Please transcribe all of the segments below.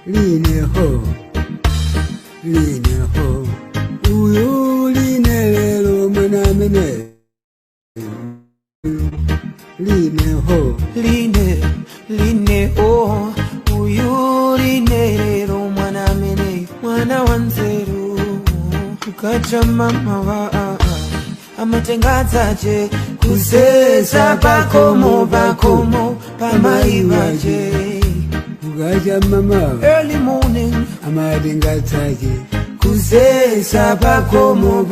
line ho, uyu line lelo manamene. Line ho, line oh, uyu line lelo manamene, mwana wanzeru, ukacha mama wa amatengazaje, kusesa pakomo pamaivaje. ukacha mama Early morning, amatengazaje, kusesa pakomo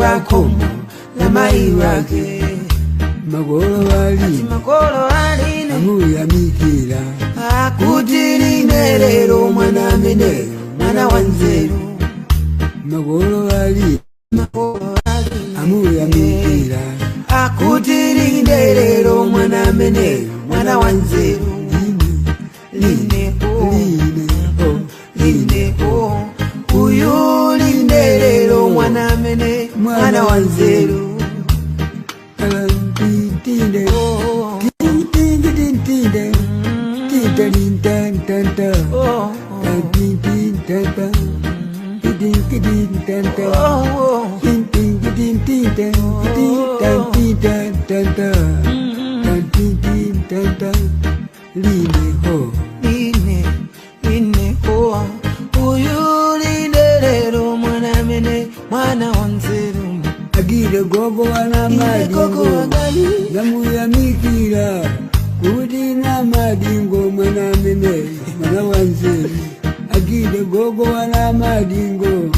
pamaivaje. magolo aline amuya mikira akuti line lelo mwanamene, mwana wanzeru. magolo aline amuya mikira akuti line lelo mwanamene, mwana wanzeru. Line oh, uyu line lelo mwanamene, mwana wanzeru. Line ho, uyu line lelo mwanamene, mwana wanzeru. agire gogo wana madingo namuya mikira kuti na madingo mwanamene mwana wanzeru. Agire gogo wana madingo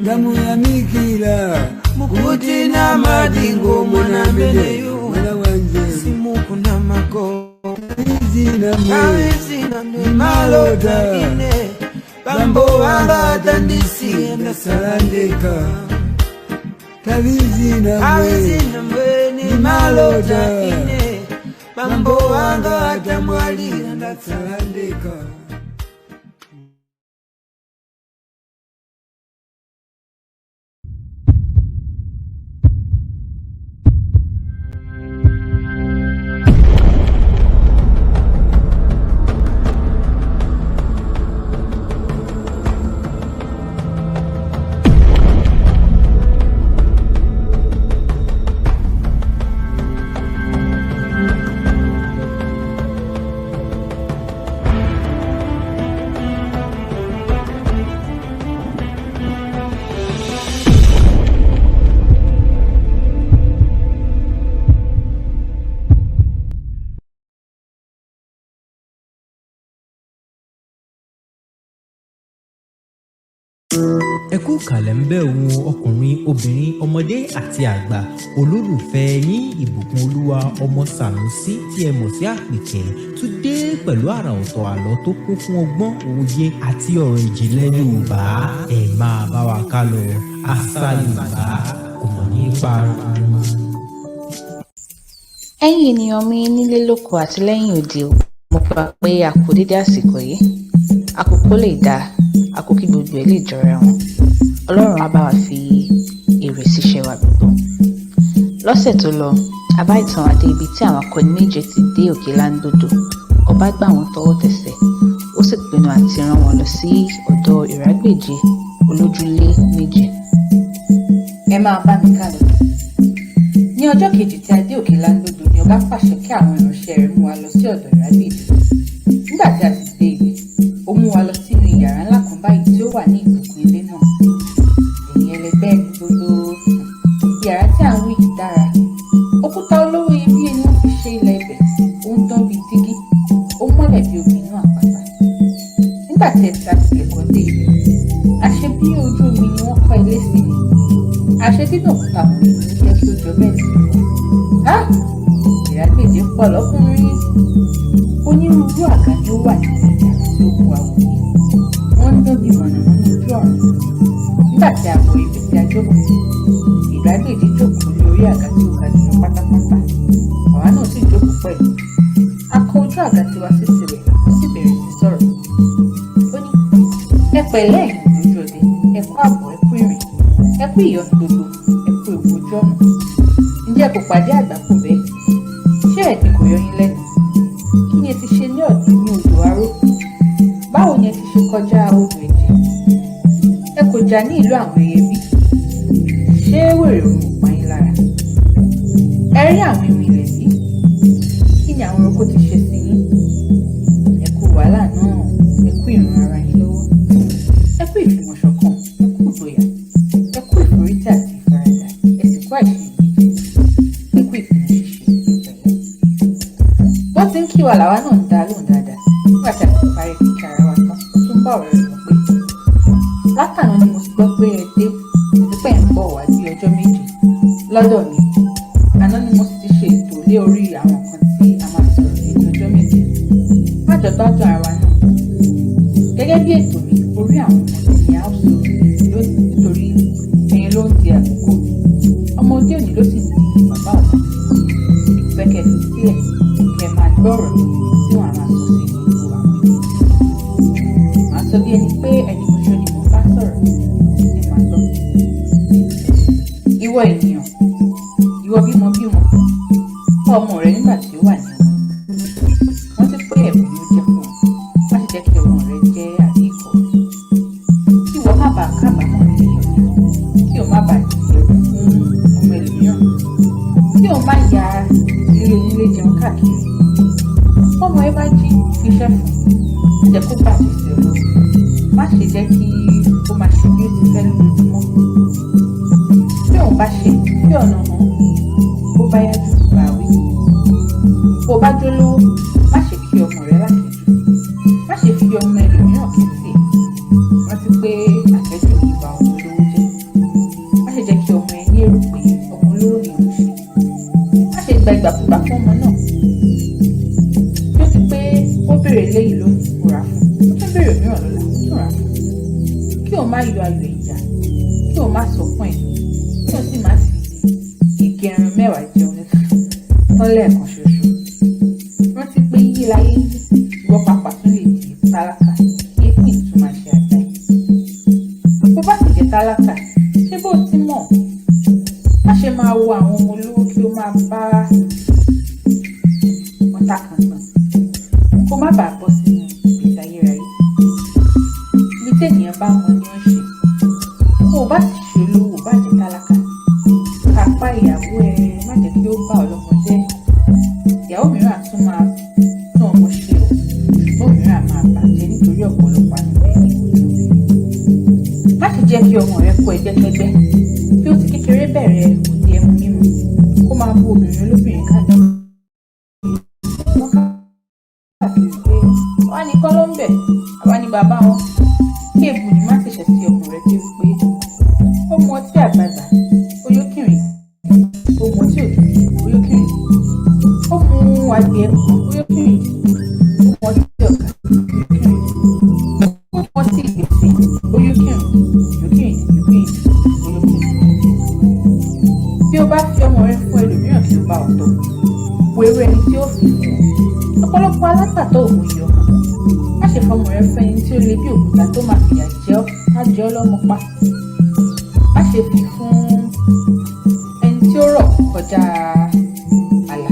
namuya mikira kuti na madingo mwanamene mwana wanzeru. simuku na mago Zina malota ine bambo wanga tandisi enda salandeka tavizina mwe ni malota ine bambo wanga tamwali enda salandeka. Ẹkú kalẹ̀ ń bẹ̀ wo ọkùnrin obìnrin ọmọdé àti àgbà olólùfẹ́ yín ìbùkún olúwa ọmọ Sànúsí tí ẹ mọ̀ sí Àpèkẹ́ tún dé pẹ̀lú àrà ọ̀tọ̀ àlọ́ tó kún fún ọgbọ́n òye àti ọ̀rọ̀ ìjìnlẹ̀ Yorùbá. Ẹ máa bá wa ká lọ, àṣà Yorùbá kò mọ̀ ní parun. Ẹ̀yin ènìyàn mi nílé lóko àti lẹ́yìn òde o, mo pa pé a kú dédé àsìkò yìí, àkókò lè dáa, àkókò gbogbo ẹ̀ lè jọra wọn. Ọlọ́run á bá wa fi èrè síṣẹ́ wa gbogbo. Lọ́sẹ̀ tó lọ, a bá ìtàn adé ibi tí àwọn akọni méje ti dé òkè láńdòdò. Ọba gbà wọ́n tọwọ́ tẹsẹ̀, ó sì pinnu àti rán wọn lọ sí ọ̀dọ̀ ìrágbèje olójúlé méje. Ẹ máa bá mi ká lọ. Ní ọjọ́ kejì tí a dé òkè láńdòdò ni ọba pàṣẹ kí àwọn ìránṣẹ́ rẹ̀ mú wa lọ sí ọ̀dọ̀ ìrágbèje. Nígbà tí a sì dé ibẹ̀, ó mú wa lọ sínú yàrá ńlá kan báyìí tí ó wà ní ìbùkún ilé náà. Ẹ̀yin ẹlẹgbẹ́ mi gbogbo, yàrá tí à ń wí yìí dára. Òkúta olówó iyebíye ni wọ́n fi ṣe ilẹ̀ ibẹ̀, ó ń dán bíi dígí, ó mọ́lẹ̀ bí omi inú àpáta. Nígbà tí ẹ̀ta tilẹ̀kùn dé ibẹ̀, àṣé bí ojú omi ni wọ́n kọ́ ilé sí ni. Àṣé dídùn òkúta wọ̀nyí ló jẹ́ kí ó jọ bẹ́ẹ̀ sí i. Ìrágbèje pọ̀ lọ́kùnrin. Onírúurú àga ni ó wà nínú yàrá tí ó mú wa wò yìí. Wọ́n ń dán bí mọ̀nàmọ́ná ojú ọ̀run. Nígbà tí a wọ ibi tí a jókòó sí, ìrágbèje jókòó lórí àga tí ó ga jùlọ pátápátá. Àwa náà sì jókòó pẹ̀lú. A kọ ojú àga tiwa sí tirẹ̀, ó sì bẹ̀rẹ̀ sí sọ̀rọ̀. Ó ní, ẹ pẹ̀lẹ́ ẹ̀yin lójú ọdẹ, ẹ kú àbọ̀, ẹ kú ìrìn, ẹ kú ìyọnu gbogbo, ẹ kú ewu ojú ọ̀nà. Ǹjẹ́ kò pàdé àgbákò bẹ́ẹ̀? Ṣé ẹ̀gbin kò yọ yín lẹ́nu? Kí ni ẹ ti ṣe ní ọ̀dún ní odò aró? Báwo ni ẹ ti ṣe kọjá odò jà ní ìlú àwọn ẹyẹ bí ṣé wèrè òun ò pa yín lára? Ẹ rí àwọn ewì ilẹ̀ bí kí ni àwọn orúkọ ti ṣe sí yín? Ẹ kú wàhálà náà, ẹ kú ìran ara yín lọ́wọ́, ẹ kú ìfìmọ̀ṣọ̀kan, ẹ kú ìgboyà, ẹ kú ìforítì àti ìfaradà, ẹ sì kú àìṣèméjì, ẹ kú ìpinnu ṣíṣe ìpẹ̀lẹ́. Wọ́n ti ń kí wa làwa náà ń dá lóhùn dáadáa nígbà tí a kò parí kíkà ara wa tán. Ó tún bá ọ̀rẹ́ rẹ̀ lọ pé látàná ni mo ti gbọ́ pé ẹ dé pípẹ́ ń bọ̀ wá bí ọjọ́ méje lọ́dọ̀ mi. Àná ni mo sì ti ṣe ètò lé orí àwọn kan tí a máa sọ̀rọ̀ ní ọjọ́ méje. Má jọ gbádùn ara wa náà. Gẹ́gẹ́ bí ètò mi, orí àwọn ọmọdé ni a ó sọ̀rọ̀ lónìí nítorí ẹ̀yin ló ń di àkókò. Ọmọdé òní ló sì ń di bàbá ọ̀la. Ìfẹ́kẹ̀ fi sílẹ̀ kẹ̀ máa gbọ́ ọ̀rọ̀ tí wọ́n á máa sọ sí gbogbo àwọn ènìyàn. Màá sọ bí ẹni pé ẹni kò ṣọ́ ni mo bá sọ̀rọ̀ ẹ máa gbọ́. Ìwọ ènìyàn, ìwọ bímọ kọ́ ọmọ rẹ nígbà tí ó wà ní ọmọ. Wọ́n ti pé ẹ̀bùn ló jẹ́ fún ọ. Má ṣe jẹ́ kí ọmọ rẹ jẹ́ àdínkù. Kí ìwọ má bàa kábàámọ̀ ní ọ̀la. Kí o má bàa jẹ́ fún ọmọ ẹlòmíràn. Kí o má ya ilé onílé jẹun káàkiri. Ọmọ ẹ bá jí iṣẹ́ fún un, jẹ́ kó bàjẹ́ sí ọ lọ́wọ́. Má ṣe jẹ́ kí ó máa ṣe bí ó ti fẹ́ lójoojúmọ́. Bí òun bá ṣe bí ọ̀nà hàn, bó bá yá jù bá wí. Bó bá jólówó, má ṣe kí ọmọ rẹ lákejù. Má ṣe fi ọmọ ẹlòmíràn kẹ́sì ẹ̀. Rántí pé àkẹ́jù kì í ba ọmọ olówó jẹ́. Má ṣe jẹ́ kí ọmọ ẹ ní èrò pé ọmọ olówó ni òun ṣe. Má ṣe gba ìgbàkúgbà fún ọmọ náà. Bí ó ti pé ó béèrè léyìí lónìí, kó rà fún un. Ó tún béèrè mìíràn lọ́la, ó tún rà fún un. Kí o má yọ ayọ̀ ìjà, kí o má sọkún ẹ̀, kí o sì má fi ìgẹrun mẹ́wàá jẹun tán lẹ́ẹ̀kan ṣoṣo. Rántí pé yí láyé ìwọ pàpà tún lè di tálákà kí èpè tún máa ṣe àgbà ẹ̀. Bó bá sì jẹ́ tálákà, ṣé bó ti mọ̀? Má ṣe máa wo àwọn ọmọ olówó kí o máa bá wọn takàntàn. Kó má bàa bọ́ sínú ìgbésí ayérayé. Ibi tí ènìyàn bá mọ ni ó ń ṣe. Bó o bá sì ṣe olówó, bá jẹ́ tálákà. Kápá ìyàwó ẹ má jẹ́ kí ó bá ọlọ́mọ jẹ́. Ìyàwó mìíràn tún máa tún ọmọ ṣe o, ṣùgbọ́n mìíràn máa bàjẹ́ nítorí ọ̀pọ̀lọpọ̀ àtúntò ẹ̀yìn ojú. Má ṣe jẹ́ kí ọmọ rẹ kó ẹgbẹ́kẹ́gbẹ́. Bí ó ti kékeré bẹ̀rẹ̀ òde ẹmu mímu, kó máa bú obìnrin olóbìnrin káàkiri. Wọ́n káàkiri pé wọ́n á ní kọ́ ló ń bẹ̀, àwa ni bàbá wọn. Kí èbù ni má ṣẹ̀ṣẹ̀ sí ọmọ rẹ dé wípé ó mu ọtí àgbàgbà, ó yókìrìn. Ó mu ọtí òkìrì, ó yókìrìn. Ó mu adìẹ, ó yókìrìn. Ó mu ọtí ọ̀gá, ó yókìrìn. Ó mu ọtí ìgbésẹ̀, ó yókìrìn. Yókìrìn, yókìrìn, ó yókìrìn. Bí o bá fi ọmọ rẹ fún ẹlòmíràn tí ó bá ọ̀tọ̀, wo irú ẹni tí ó fi fún ọ. Ọ̀pọ̀lọpọ̀ alágbàtọ́ òun yìí ọmọ. Má ṣe fọmọ rẹ fún ẹni tí ó le bí òkúta tó máa fìyà jẹ ọ́, má jẹ ọ́ lọ́mọ pa. Má ṣe fi fún ẹni tí ó rọ̀ kọjá àlà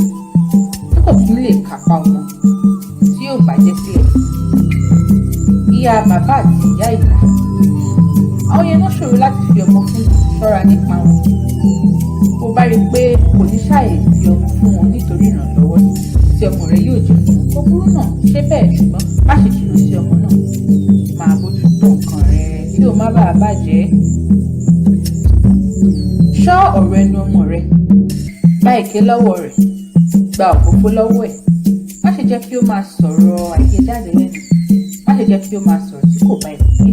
tí kò tún lè kápá ọmọ tí yóò bàjẹ́ sílẹ̀. Ìyá bàbá àti ìyá ìyá, àwọn yẹn náà ṣòro láti fi ọmọ fún, ṣọ́ra nípa wọn. Bó bá rí i pé kò ní ṣàyè fi ọmọ fún wọn nítorí ìrànlọ́wọ́ tí ọmọ rẹ yóò jẹ fún un, ó burú náà ṣe bẹ́ẹ̀, ṣùgbọ́n má ṣe jìnnà sí ọmọ náà. Máa bójú tó nǹkan rẹ kí o má bàa bàjẹ́. Ṣọ́ ọ̀rọ̀ ẹnu ọmọ rẹ, gba èké lọ́wọ́ rẹ̀, gba òfófó lọ́wọ́ ẹ̀. Má ṣe jẹ́ kí ó máa sọ̀rọ̀ àìyéjáde lẹ́nu. Má ṣe jẹ́ kí ó máa sọ̀rọ̀ tí kò bá ẹ̀kọ́ gbé.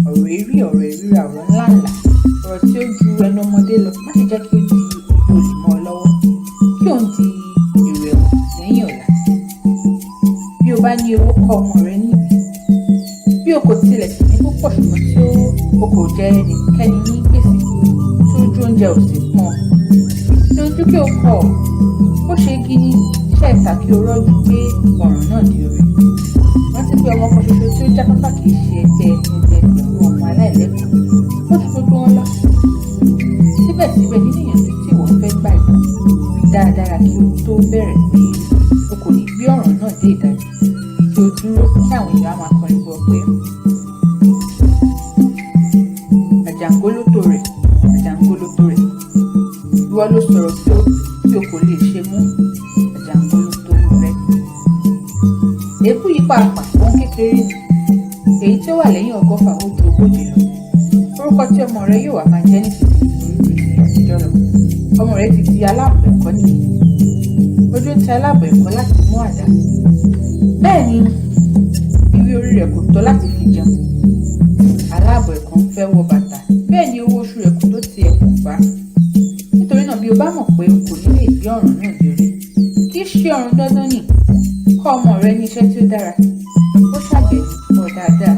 Ọ̀rọ̀ èrí, ọ̀rọ̀ ìríra, ọ̀rọ̀ ńláńlá, ọ̀rọ̀ tí ó ju ẹnu ọmọdé lọ. Má ṣe jẹ́ kí ó di olè mọ́ ọ lọ́wọ́, kí òun di èrò ẹ̀wọ̀n lẹ́yìn ọ̀la. Bí o bá ní owó, kọ́ ọmọ rẹ ní ìwé. Bí o kò tilẹ̀ sì ní púpọ̀ ṣùgbọ́n tí o kò jẹ ẹnikẹ́ni ní gbèsè, tí ojú oúnjẹ ò sì pọ́n, tí ojú kí o kọ̀ ó ṣe gíní iṣẹ́ ìta kí o rọ́jú pé ọ̀ràn náà di orí. Rántí pé ọmọ kan ṣoṣo tí ó jáfáfá kì í ṣe ẹgbẹ̀rún ọmọ aláìlẹ́kọ̀ọ́, ó ju gbogbo wọn lọ. Síbẹ̀síbẹ̀ nínú ìyànjú tí ìwọ fẹ́ gbà yìí, rí dáradára kí o tó bẹ̀rẹ̀ pé o kò ní gbé ọ̀ràn náà dé ìdájọ́, kí o dúró kí àwọn èèyàn á máa kọrin bọ̀ pé ìwọ ló sọ̀rọ̀ tí o kò lè ṣe mú àjàngbọ̀n tó wù rẹ. èébú yìí pàápàá ohun kékeré ni èyí tí ó wà lẹ́yìn 100 ó ju 40 lọ. orúkọ tí ọmọ rẹ yóò wá máa jẹ́ nísinsìnyí àtijọ́ lọ. ọmọ rẹ ti di aláàbọ̀ ẹ̀kọ́ nìyí. ojú ń ti aláàbọ̀ ẹ̀kọ́ láti mú àdá. bẹ́ẹ̀ ni ìwé orí rẹ̀ kò tó láti fi jẹun. aláàbọ̀ ẹ̀kọ́ ń fẹ́ wọ bàtà. bẹ́ẹ̀ ni owó oṣù rẹ̀ kò tó ti ẹ̀kọ́ bá. nítorí náà bí o bá mọ̀ pé o kò ní lè gbé ọ̀ràn náà délé, kì í ṣe ọ̀ràn dandan nì. kọ́ ọmọ rẹ ní iṣẹ́ tí ó dára. ó ṣàgbẹ̀ ọ̀ dáadáa.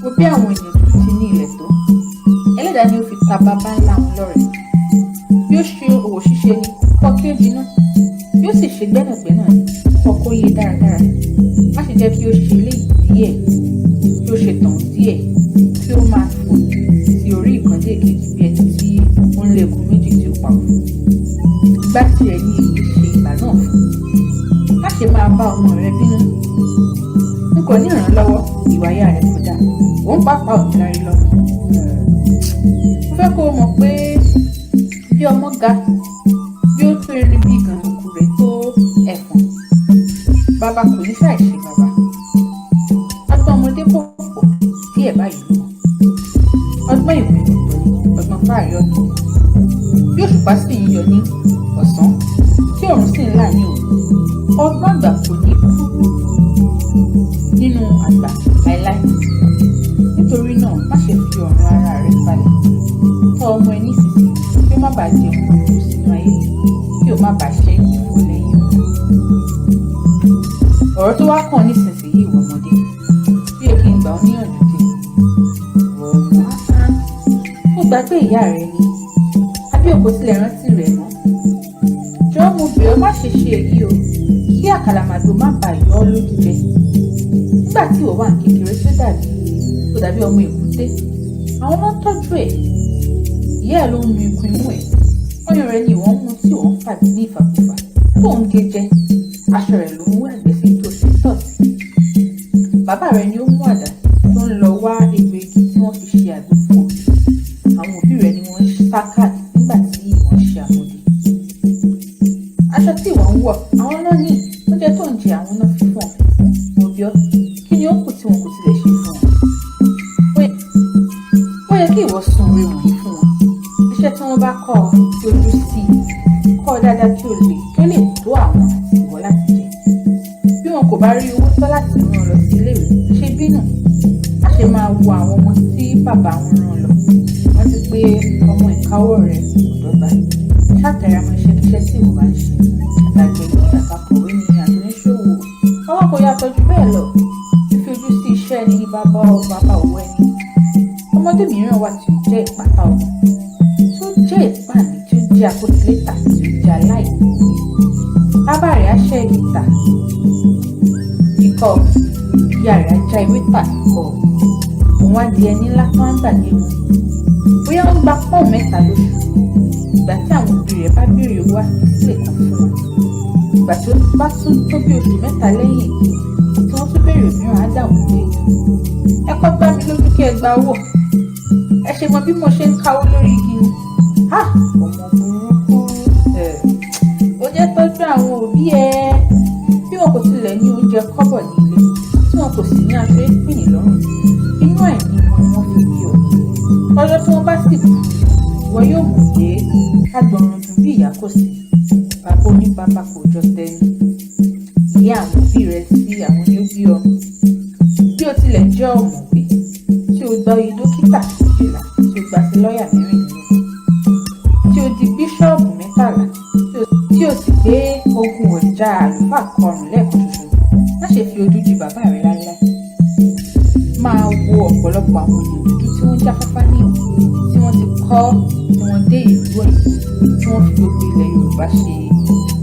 wo bí àwọn ènìyàn tuntun ti ní ilẹ̀ tó. ẹlẹ́dàá ni ó fi ta bàbá ńlá wọn lọ́rẹ. bí ó ṣe òwò ṣíṣe ni kọ́ kí ó jiná. bí ó sì ṣe gbẹ́nàgbẹ́nà ni kọ́ kó yé dáradára. má ṣe jẹ́ kí ó ṣe eléyìí díẹ̀, kí ó ṣe tàn díẹ̀, kí ó máa fò sí orí ìkànnì èkejì bí ẹni tí ó ń lé egun méjì tí ó pa fún. ìgbà tirẹ̀ ni èyí ṣe ìgbà náà fún. má ṣe máa bá ọmọ rẹ bínú. n kò ní ìrànlọ́wọ́ ìwà ìyá rẹ kò dáa. òun pàápàá ò ní lárí lọ́wọ́. mo fẹ́ kó o mọ̀ pé bí ọmọ ga, bí ó tó erin bí gànàkú rẹ̀ tó ẹ̀fọn, bàbá kò ní ṣàìṣe bàbá. ọgbọ́n ọmọdé pọ̀ díẹ̀ báyìí lọ. ọgbọ́n ìwé ọ̀tọ̀ ni ọgbọ́n fáàrí ọ̀tọ̀. bí òṣùpá sì ń yọ ní ọ̀sán tí òòrùn sì ń là ní òru, ọgbọ́n àgbà kò ní kú nínú àgbà láéláé. nítorí náà má ṣe fi ọ̀ràn ara rẹ falẹ̀. tọ́ ọmọ ẹ nísinsìnyí kí ó má bàa jẹun kúrú sínú ayé, kí ó má bàa ṣe ìfò lẹ́yìn rẹ̀. ọ̀rọ̀ tó wá kàn nísinsìnyí ìwọ ọmọdé, bí èkì ń gbà ọ́ níyànjú kí ó gbàgbé ìyá rẹ ni, àbí o kò tilẹ̀ rántí rẹ̀ mọ́. jọ̀ọ́ mo bẹ̀ ọ́ má ṣe ṣe èyí o, kí àkàlàmàgbò má bàa yọ ọ́ lójú jẹ. nígbà tí ìwọ wà ní kékeré tó dàbí ọmọ èkúté, àwọn náà tọ́jú ẹ̀. ìyá ẹ̀ ló ń nu ikùn imú ẹ̀. ọyàn rẹ̀ ni ìwọ̀n mú tí òun fà ní ìfàkùfà tó ń gé jẹ. aṣọ rẹ̀ ló mú ẹ̀gbẹ́ sí tòsí tọ̀sí. bàbá rẹ̀ ni ó mú àdá tó ń lọ wá egbò igi tí wọ́n fi ṣe àgbo fún ọ. àwọn òbí rẹ̀ ni wọ́n ń sá káàkiri nígbà tí ìwọ̀n ṣe àmọ̀dé. aṣọ tí ìwọ̀n ń wọ̀ àwọn náà ní, oúnjẹ tó ń jẹ àwọn náà fi fún ọ. mo bi ọ́, kí ni ó kù tí wọn kò tilẹ̀ ṣe fún ọ? ó yẹ kí ìwọ sun oore wọ̀nyí fún wọn. iṣẹ́ tí wọ́n bá kọ́ ọ lójú sí i, kọ́ ọ dáadáa kí o lè tó àwọn àti ìwọ láti jẹ. bí wọn kò bá rí owó tọ́ láti rán ọ lọ sí iléèwé, ṣe bínú. má ṣe máa wo àwọn ọmọ tí bàbá wọn rán lọ. rántí pé ọmọ ìkáwọ́ rẹ kò dọ́gba. ṣàtẹ̀rẹ̀ àwọn iṣẹ́ tí ìwọ bá ń ṣe. àgbẹ̀ ní àpapọ̀wé ni àtúnṣòwò. ọwọ́ kò yàtọ̀ jù bẹ́ẹ̀ lọ. fífi ojú sí iṣẹ́ ẹni ní bàbá òwò ẹni. ọmọdé mìíràn wà tí ó jẹ́ ìpátá ọmọ, tí ó jẹ́ ìpànì, tí ó jẹ́ akótílétà, tí ó jẹ́ aláìkúrò. bàbá rẹ̀ á ṣẹ́ igi tà ikọ̀, ìyá rẹ̀ á já ewé tà ikọ̀. òun á di ẹni ńlá tó ń gbà ní ewu. bóyá ó ń gba pọ́ùn 3 lóṣù. ìgbà tí àwọn òbí rẹ̀ bá béèrè owó àtìsílẹ̀ kan fún wọn. ìgbà tí ó bá tún tó bí oṣù 3 lẹ́yìn èyí tí wọ́n tún béèrè mìíràn á dáhùn pé ẹ kọ́ gbá mi lójú kí ẹ gba owó. ẹ ṣe mọ bí mo ṣe ń káwó lórí igi ni. ọmọ burúkú, ó jẹ́ tọ́jú àwọn òbí ẹ. bí wọn kò tilẹ̀ ní oúnjẹ kọ́bọ̀ nílé, tí wọn kò sì ní aṣọ ìpínlẹ̀ lọ́rùn, inú ẹ̀mí wọn ni wọ́n fi bí ọ. ọjọ́ tí wọ́n bá sì kú, ìwọ yóò mọ̀ pé agbọ̀nràn dùn bí ìyá kò sí. bàbá oníbàbà kò jọ tẹnu. ìyá àwọn òbí rẹ sí àwọn ni ó bí ọ. bí o tilẹ̀ jẹ́ ọ̀mọ̀wé, tí o gba oyè dókítà 12, tí o gba sí lọ́ọ̀yà 16, tí o di bíṣọ́ọ̀bù 13, tí o sì gbé ogun ọ̀jà àlùfáà kọrùn lẹ́ẹ̀kan ṣoṣo, má ṣe fi ojú di bàbá rẹ láéláé. máa wo ọ̀pọ̀lọpọ̀ àwọn ènìyàn dúdú tí wọ́n jáfáfá ní ìwé, tí wọ́n ti kọ́, tí wọ́n dé ìlú òyìnbó, tí wọ́n fi gbogbo ilẹ̀ Yorùbá ṣe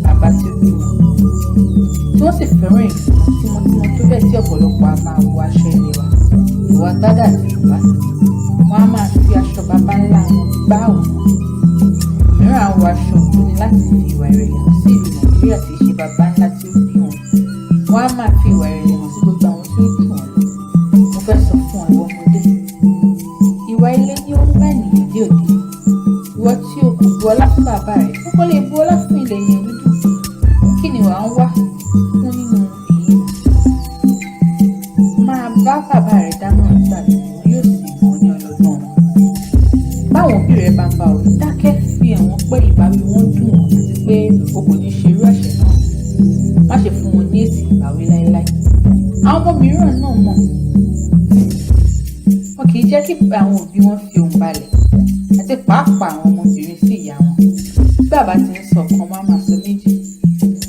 bàbá tí ó bí wọn, tí wọ́n sì fẹ́ràn ìlú tímọ́tímọ́ tó bẹ́ẹ̀ tí ọ̀pọ̀lọpọ̀ a máa wọ aṣọ ilé wa, ìwọ agbádá àti Yorùbá. wọ́n á máa fi aṣọ bàbá ńlá wọn gbá òun. mìíràn á wọ aṣọ ògbóni láti fi ìwà ìrẹ̀lẹ̀ hàn sí ìlú Nàìjíríà tí í ṣe bàbá ńlá tí ó bí wọn. wọ́n á máa fi ìwà ìrẹ̀lẹ̀ hàn sí gbogbo àwọn tí ó jù wọn lọ. mo fẹ́ sọ fún ìwọ ọmọdé, ìwà ilé ni ó ń bá ènìyàn dé òde. ìwọ tí o kò bu ọlá fún bàbá bàbá rẹ̀ kó kó lè bu ọlá fún ilẹ̀ ènìyàn dúdú. Kí ni wàá ń wá fún nínú èyí? Máa bá bàbá rẹ̀ dáná nígbà tí yóò sì mọ̀ ní ọlọ́gbọ́n wọn. Báwọn òbí rẹ̀ bá ń bá òun dákẹ́ fi ẹ̀wọ̀n pé ìbáwí wọn dùn wọ́n àti pé o kò ní ṣerú ẹ̀ṣẹ̀ náà. Má ṣe fún wọn ní èsì ìbáwí láéláé. Àwọn ọmọ mìíràn náà mọ̀. Wọn kì í jẹ́ kí àwọn òbí wọn fi ohùn balẹ̀ àti pàápàá àwọn ọmọbìnrin sí ìyá wọn. Bí bàbá ti ń sọ kan máa máa sọ méjì.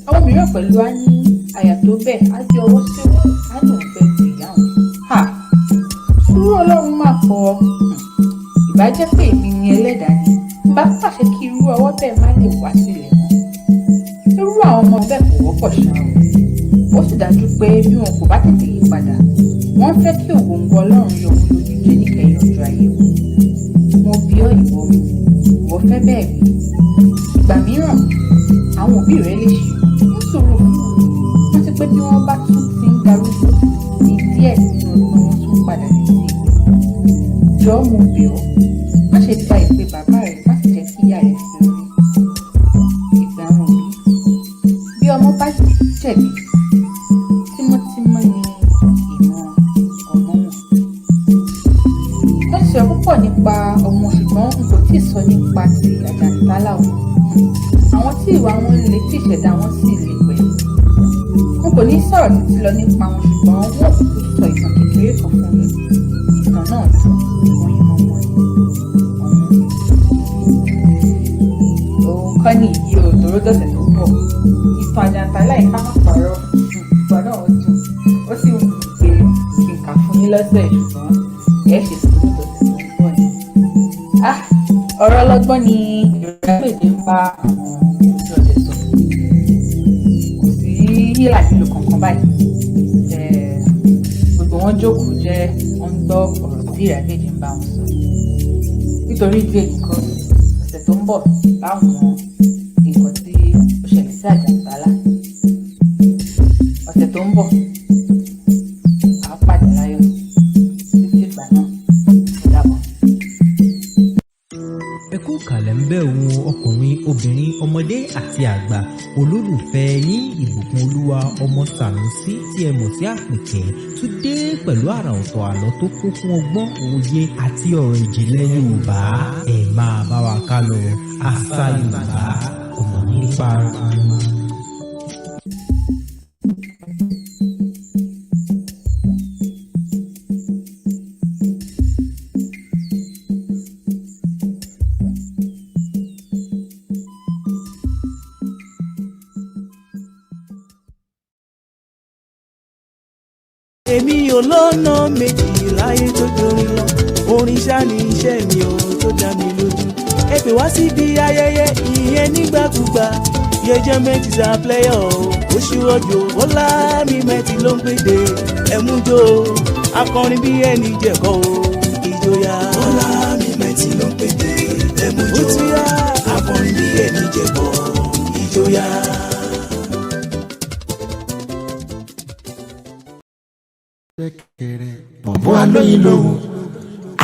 Àwọn mìíràn pẹ̀lú á ní àyà tó bẹ́ẹ̀ á gbé ọwọ́ sí òun á ní òun fẹ́ ju ìyá òun. Sùúrù Ọlọ́run máa pọ̀. Ìbá jẹ́ pé èmi ni ẹlẹ́dàá ni bá pàṣẹ kí irú ọwọ́ bẹ́ẹ̀ má lè wá sílẹ̀ mọ́. Irú àwọn ọmọ bẹ́ẹ̀ kò wọ́pọ̀ ṣá o. Ó sì dájú pé bí wọn kò bá tètè yí padà wọ́n fẹ́ kí ògóńgó Ọlọ́run yọ wọn lójú jẹ níkẹyìn ọjọ́ ayé wọn. Mo bi ọ́ ìwọ fẹ́ bẹ́ẹ̀ rí. Ìgbà mìíràn àwọn òbí rẹ̀ lè ṣe ń sọ̀rọ̀ fún wọn. Wọ́n ti pé bí wọ́n bá tún ti ń darúgbó ní díẹ̀ nínú ọgbọ́n wọn tún padà sí ìgbé. Jọ̀ọ́ mo bẹ̀ ọ́ má ṣe gba ìpè bàbá rẹ̀ má sì jẹ́ kí ìyá rẹ̀ fi orí. Ìgbà àwọn òbí bí ọmọ bá jẹ̀bi tímọ́tímọ́ ni ìmọ̀ ọmọ wọn. Wọ́n sọ púpọ̀ nípa ọmọ ṣùgbọ́n n kò tíì sọ nípa ti àjàntálá o. Àwọn tí ìwà wọn le tí ìṣẹ̀dá wọn sì le pẹ̀lú. N kò ní sọ̀rọ̀ títí lọ nípa wọn ṣùgbọ́n wọ́n kúkú sọ ìtàn kékeré kan fún yín. Ìtàn náà dùn wọ́n mọ́ òun kọ́ ní ìdí òdòró dọ̀sẹ̀ tó pọ̀. Ìtàn àjàntálá yìí ká má pààrọ̀ ìgbà náà dùn. Ó sì wù mí pé kí n kà fún yín lọ́sẹ̀ ṣùgbọ́n ẹ̀ ṣe sùúrù dọ̀sẹ̀ tó ń bọ̀ ni. Ọ̀rọ̀ ọlọ́gbọ́n ni Yorùbá pèdè ń bá àwọn ojú ọdẹ sọ. Kò sí hílà nílò kankan báyìí. Gbogbo wọn jókòó jẹ́ wọ́n ń gbọ́ ọ̀rọ̀ tí ìràgbèjì ń bá wọn sọ. Nítorí ìdí èyí kan ọ̀sẹ̀ tó ń bọ̀ láwọn nǹkan tí ó ṣẹlẹ̀ sí àjàntálá. Ọ̀sẹ̀ tó ń bọ̀ à á pàdé láyọ̀ títí ìgbà náà ó dàbọ̀. Ẹ kú kàlẹ̀ ń bẹ̀ wo ọkùnrin obìnrin ọmọdé àti àgbà olólùfẹ́ yín ìbùkún olúwa ọmọ Sànúsí tí ẹ mọ̀ sí Àpèkẹ́ tún dé pẹ̀lú àrà ọ̀tọ̀ àlọ́ tó kún fún ọgbọ́n òye àti ọ̀rọ̀ ìjìnlẹ̀ Yorùbá. Ẹ máa bá wa ká lọ àṣà Yorùbá ọmọ nípa. Èmi ò lọ́nà méjì láyé tó dorin lọ, orin ṣá ni iṣẹ́ mi ò tó dá mi lójú. Ẹ pè wá síbi ayẹyẹ ìyẹn nígbàkúgbà, Enjoyment is a player o, Oṣùọ̀jọ̀ Bọ́lá mi mẹ́tì ló ń pèdè, ẹ̀mújó akọrin bí ẹni jẹ̀kọ́ o, ìjòyà. Bọ́lá mi mẹ́tì ló ń pèdè, ẹ̀mújó akọrin bí ẹni jẹ̀kọ́, ìjòyà. Bọ̀bọ̀ alóyin lòun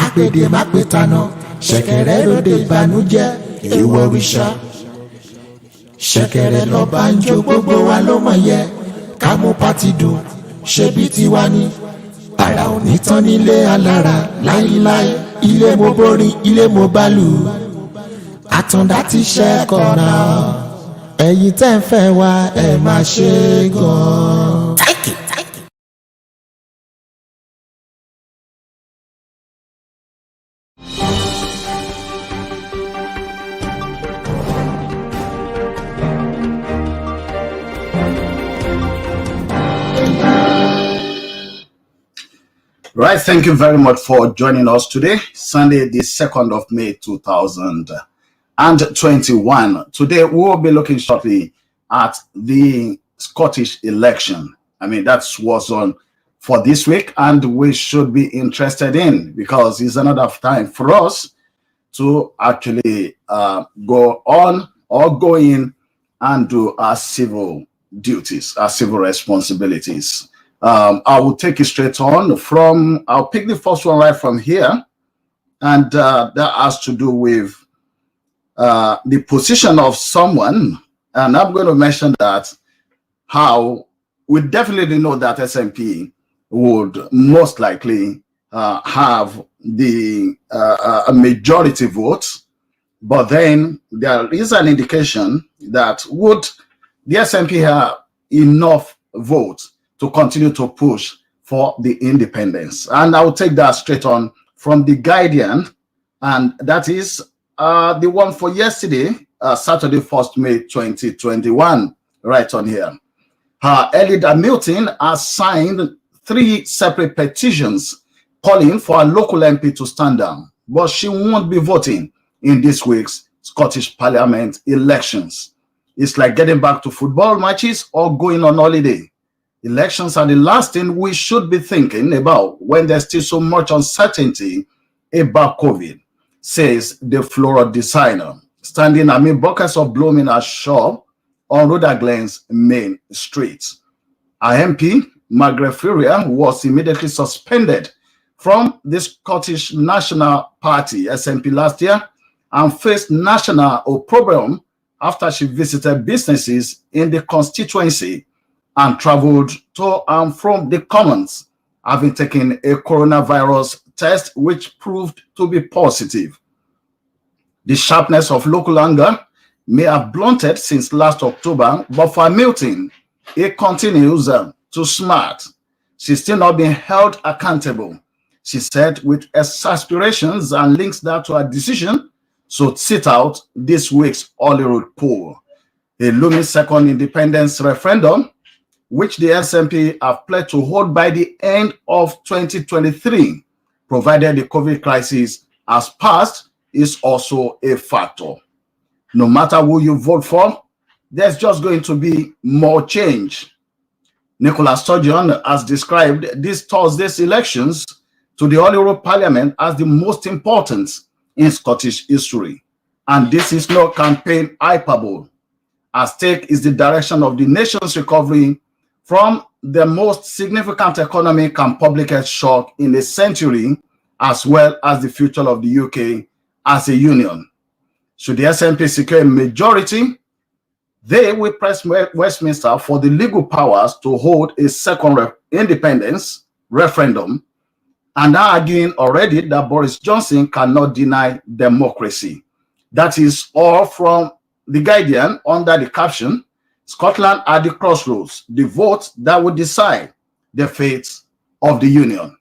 àpèdè má pè tànà ṣẹ̀kẹ̀rẹ̀ lóde ìbànújẹ́ èèwọ̀ òrìṣà ṣẹ̀kẹ̀rẹ̀ lọ́ba ń jó gbogbo wa ló mọ̀ yẹ ká mú pátì dùn ṣe bí tiwa ni ara ò ní tán nílé alára láíláí ilé mo borin ilé mo bálù àtúndá ti ṣẹ́kọ̀ náà ẹ̀yin tẹ́ ń fẹ́ wa ẹ̀ máa ṣe gan-an. Right, thank you very much for joining us today, Sunday, the 2nd of May, 2021. Today, we will be looking shortly at the Scottish election. I mean, that's what's on for this week, and we should be interested in, because it's another time for us to actually go on or go in and do our civil duties, our civil responsibilities. I will take it straight on from, I'll pick the first one right from here. And that has to do with the position of someone, and I'm going to mention that how we definitely know that SNP would most likely have the a majority vote, but then there is an indication that would the SNP have enough votes to continue to push for the independence. And I'll take that straight on from the Guardian, and that is the one for yesterday, Saturday, 1st May 2021, right on here. Elida Milton has signed 3 separate petitions calling for a local MP to stand down, but she won't be voting in this week's Scottish Parliament elections. It's like getting back to football matches or going on holiday. Elections are the last thing we should be thinking about when there's still so much uncertainty about COVID, says the floral designer, standing amid buckets of bloom in her shop on Rotherglen's main street. Our MP, Margaret Furia, was immediately suspended from the Scottish National Party, SNP, last year and faced national opprobrium after she visited businesses in the constituency and traveled to and from the Commons, having taken a coronavirus test which proved to be positive. The sharpness of local anger may have blunted since last October, but for Milton, it continues to smart. She's still not being held accountable, she said, with exasperations, and links that to her decision to sit out this week's Holyrood poll, a looming second independence referendum, which the SNP have pledged to hold by the end of 2023, provided the COVID crisis has passed, is also a factor. No matter who you vote for, there's just going to be more change. Nicola Sturgeon has described this Thursday's elections to the Holyrood Parliament as the most important in Scottish history. And this is no campaign hyperbole. At stake is the direction of the nation's recovery from the most significant economic and public health shock in a century, as well as the future of the UK as a union. Should the SNP secure a majority, they will press Westminster for the legal powers to hold a second independence referendum, and are arguing already that Boris Johnson cannot deny democracy. That is all from The Guardian under the caption, Scotland at the crossroads, the vote that will decide the fate of the union.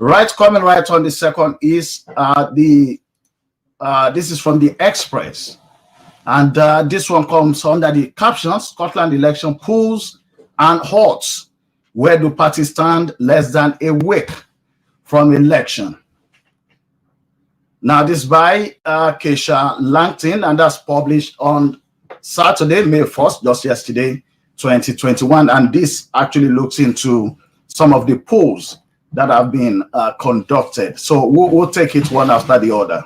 Right, coming right on the second is this is from the Express, and this one comes under the caption, Scotland election polls and odds. Where do parties stand less than a week from election? Now this by Keisha Langton, and that's published on Saturday, May 1st, just yesterday, 2021, and this actually looks into some of the polls that have been conducted. So we'll take it one after the other.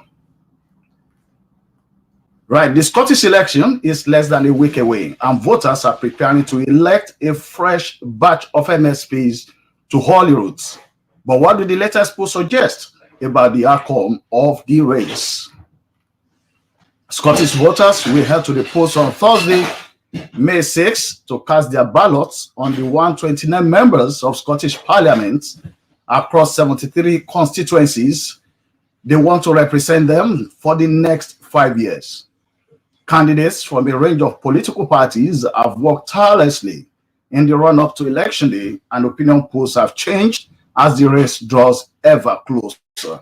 Right, the Scottish election is less than a week away, and voters are preparing to elect a fresh batch of MSPs to Holyrood. But what do the latest polls suggest about the outcome of the race? Scottish voters will head to the polls on Thursday, May 6th, to cast their ballots on the 129 members of Scottish Parliament across 73 constituencies. They want to represent them for the next 5 years. Candidates from a range of political parties have worked tirelessly in the run-up to election day, and opinion polls have changed as the race draws ever closer.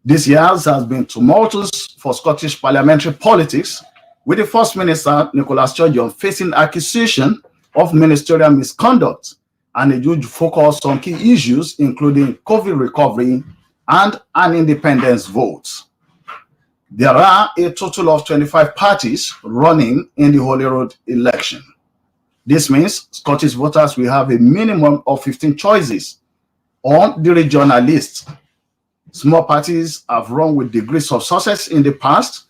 This year has been tumultuous for Scottish parliamentary politics, with the First Minister, Nicola Sturgeon, facing accusation of ministerial misconduct and a huge focus on key issues, including COVID recovery and an independence vote. There are a total of 25 parties running in the Holyrood election. This means Scottish voters will have a minimum of 15 choices on the regional list. Small parties have run with degrees of success in the past,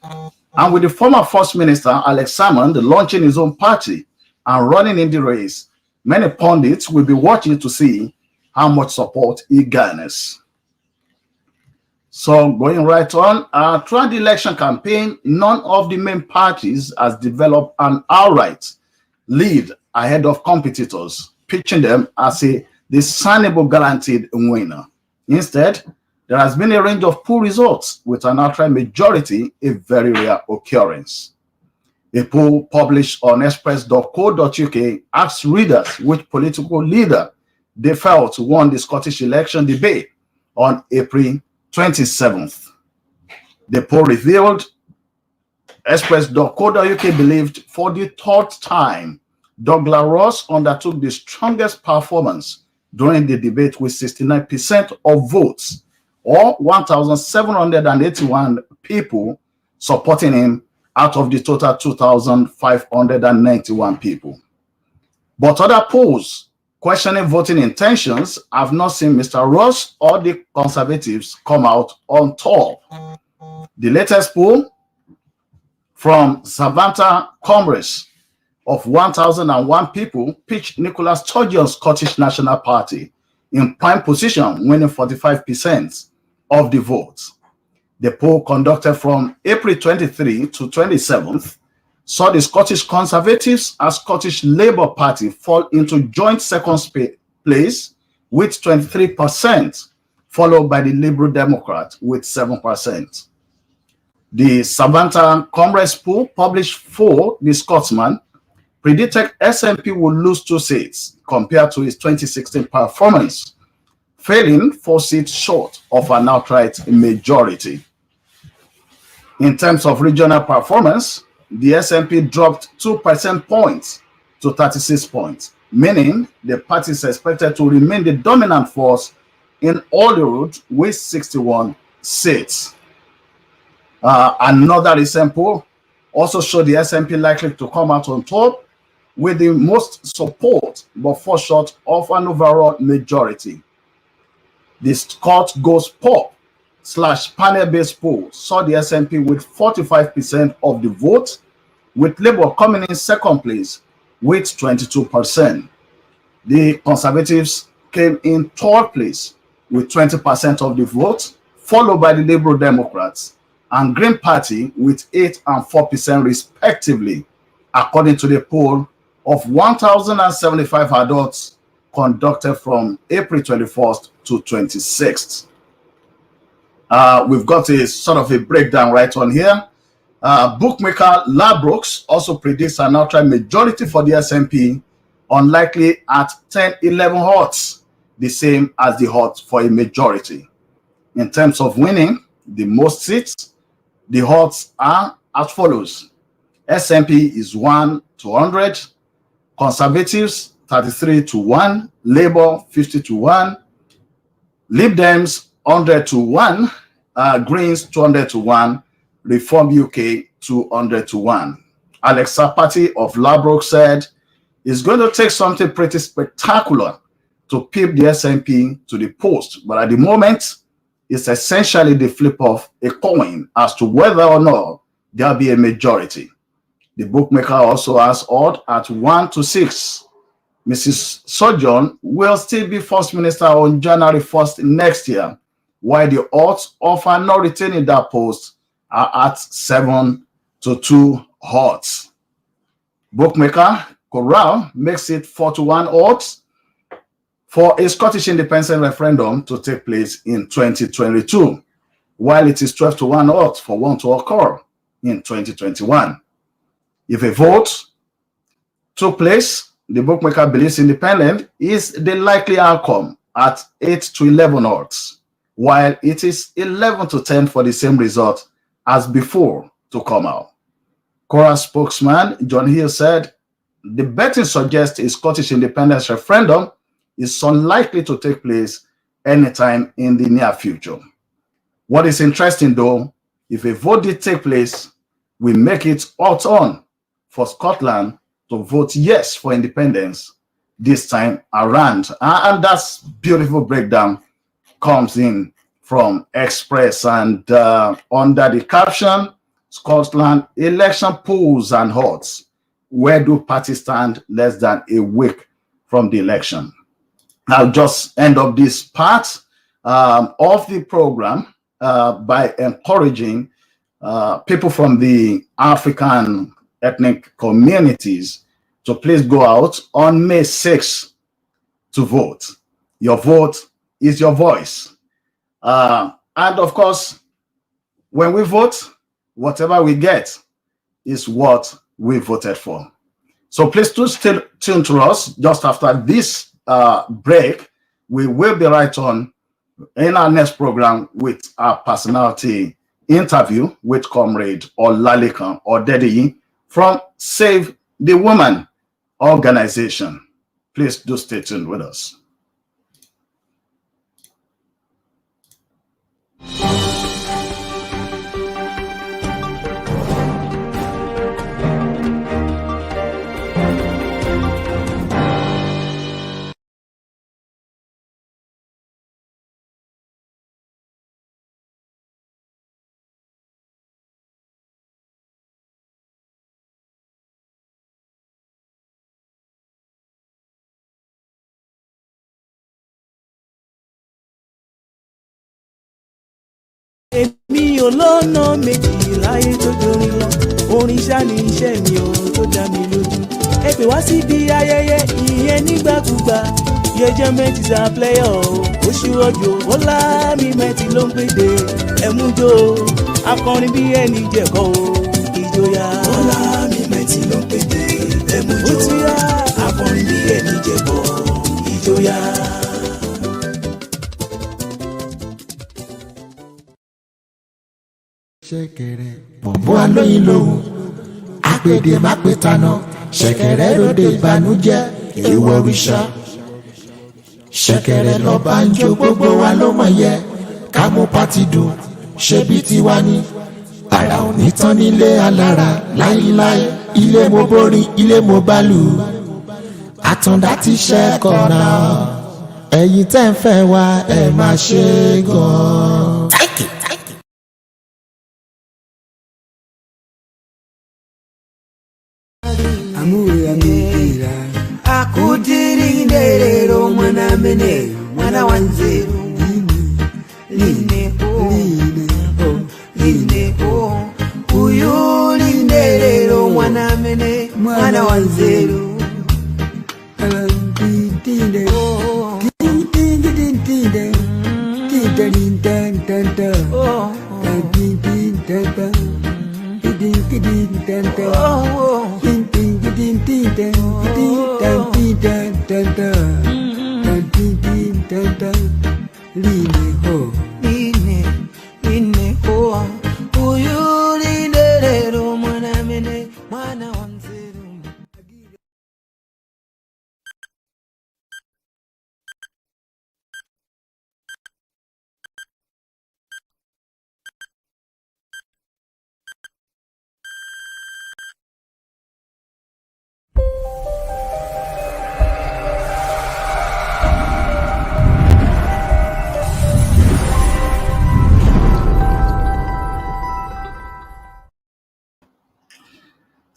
and with the former First Minister Alex Salmond launching his own party and running in the race, many pundits will be watching to see how much support he garners. So going right on, throughout the election campaign, none of the main parties has developed an outright lead ahead of competitors, pitching them as a discernible guaranteed winner. Instead, there has been a range of poor results with an outright majority, a very rare occurrence. A poll published on express.co.uk asked readers which political leader they felt won the Scottish election debate on April 27th. The poll revealed express.co.uk believed for the third time Douglas Ross undertook the strongest performance during the debate with 69% of votes, or 1,781 people supporting him out of the total 2,591 people. But other polls questioning voting intentions have not seen Mr. Ross or the Conservatives come out on top. The latest poll from Savannah Comrade of 1,001 people pitched Nicola Sturgeon's Scottish National Party in prime position, winning 45% of the votes. The poll conducted from April 23 to 27th saw the Scottish Conservatives and Scottish Labour Party fall into joint second place with 23%, followed by the Liberal Democrat with 7%. The Savannah Comrade poll, published for the Scotsman, predicted SNP would lose 2 seats compared to its 2016 performance, falling 4 seats short of an outright majority. In terms of regional performance, the SNP dropped 2 percentage points to 36 points, meaning the party is expected to remain the dominant force in Holyrood with 61 seats. Another recent poll also showed the SNP likely to come out on top with the most support, but fall short of an overall majority. The Scott Goes Pop / panel-based poll saw the SNP with 45% of the vote, with Labour coming in second place with 22%. The Conservatives came in third place with 20% of the vote, followed by the Liberal Democrats and Green Party with 8% and 4% respectively, according to the poll of 1,075 adults conducted from April 21st to 26th. We've got a sort of a breakdown right on here. Bookmaker Ladbrokes also predicts an outright majority for the SNP, unlikely at 10-11 odds, the same as the odds for a majority. In terms of winning the most seats, the odds are as follows. SNP is 1-100, Conservatives 33-1, Labour 50-1, Lib Dems 100-1, Greens 200-1, Reform UK 200-1. Alex Sapati of Ladbrokes said it's going to take something pretty spectacular to pip the SNP to the post, but at the moment, it's essentially the flip of a coin as to whether or not there'll be a majority. The bookmaker also has odd at 1-6. Mrs. Sturgeon will still be First Minister on January 1st next year, while the odds of her not retaining that post are at 7-2 odds. Bookmaker Comr makes it 4-1 odds for a Scottish independence referendum to take place in 2022, while it is 12-1 odds for one to occur in 2021. If a vote took place, the bookmaker believes independent is the likely outcome at 8-11 odds, while it is 11-10 for the same result as before to come out. Comr spokesman John Hill said the betting suggests a Scottish independence referendum is unlikely to take place anytime in the near future. What is interesting, though, if a vote did take place, we make it ought on for Scotland to vote yes for independence this time around. And that's beautiful breakdown comes in from Express, and under the caption, Scotland election polls and odds. Where do parties stand less than a week from the election? I'll just end up this part of the program by encouraging people from the African ethnic communities to please go out on May 6th to vote. Your vote is your voice. And of course, when we vote, whatever we get is what we voted for. So please do stay tuned to us. Just after this break, we will be right on in our next program with our personality interview with Comrade Olalekan Odedeyi from Save the Woman organization. Please do stay tuned with us. èmi ò lọ́nà méjì láyé tó dorin lọ orin ṣá ni iṣẹ́ mi ò tó dá mi lójú ẹ pè wá síbi ayẹyẹ ìyẹn nígbàkúgbà Hghlights is a player ó ṣíwọ́jú ọlá mi mẹ́tì ló ń pèdè ẹ̀mújó akọrin bí ẹni jẹ̀kọ́ ìjòyà ọlá mi mẹ́tì ló ń pèdè ẹ̀mújó akọrin bí ẹni jẹ̀kọ́ ìjòyà. ṣẹ̀kẹ̀rẹ̀ bọ̀bọ̀ alóyin lòun àpèdè má pè tanná ṣẹ̀kẹ̀rẹ̀ ròde ìbànújẹ́ èèwọ̀ òrìṣà ṣẹ̀kẹ̀rẹ̀ lọ́ba ń jó gbogbo wa ló mọ̀ yẹ ká mú pátì dùn ṣebí tiwa ni àrà ò ní tán nílé alára láíláí ilé mo borí ilé mo bálù àtàndá ti ṣẹ́kọ̀ náà ẹ̀yin tẹ́ ń fẹ́ wa ẹ̀ máa ṣe gan-an. Amira akutirindero mwana mene mwana wanzeru line uyu linderero mwana mene mwana wanzeru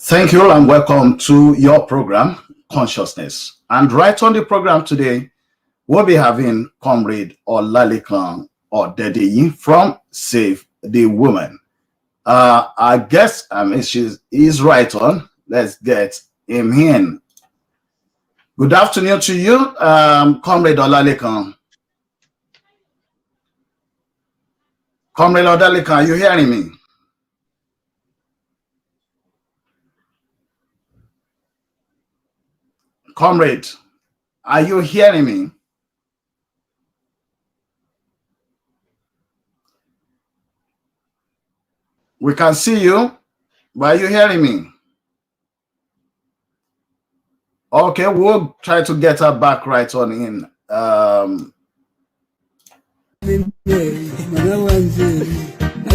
Thank you and welcome to your program, Consciousness. And right on the program today, we'll be having Comrade Olalekan Odedeyi from Save the Woman. I guess he's right on. Let's get him in. Good afternoon to you, Comrade Olalekan. Comrade Olalekan, are you hearing me? Comrade, are you hearing me? We can see you, but are you hearing me? Okay, we'll try to get her back right on in.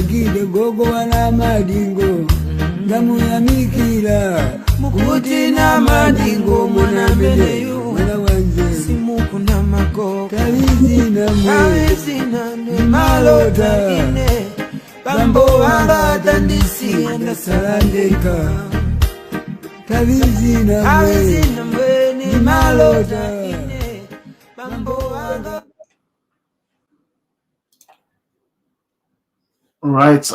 Mukide gogo wala madingo Damu ya mikira Mukuti na madingo Mwana meleyo Mwana wanze Simuku na mako Kawizi na ne malota ine Bambo wanga tandisi Enda salandeka Kawizi na mwe Ni malota ine Bambo wanga. Right.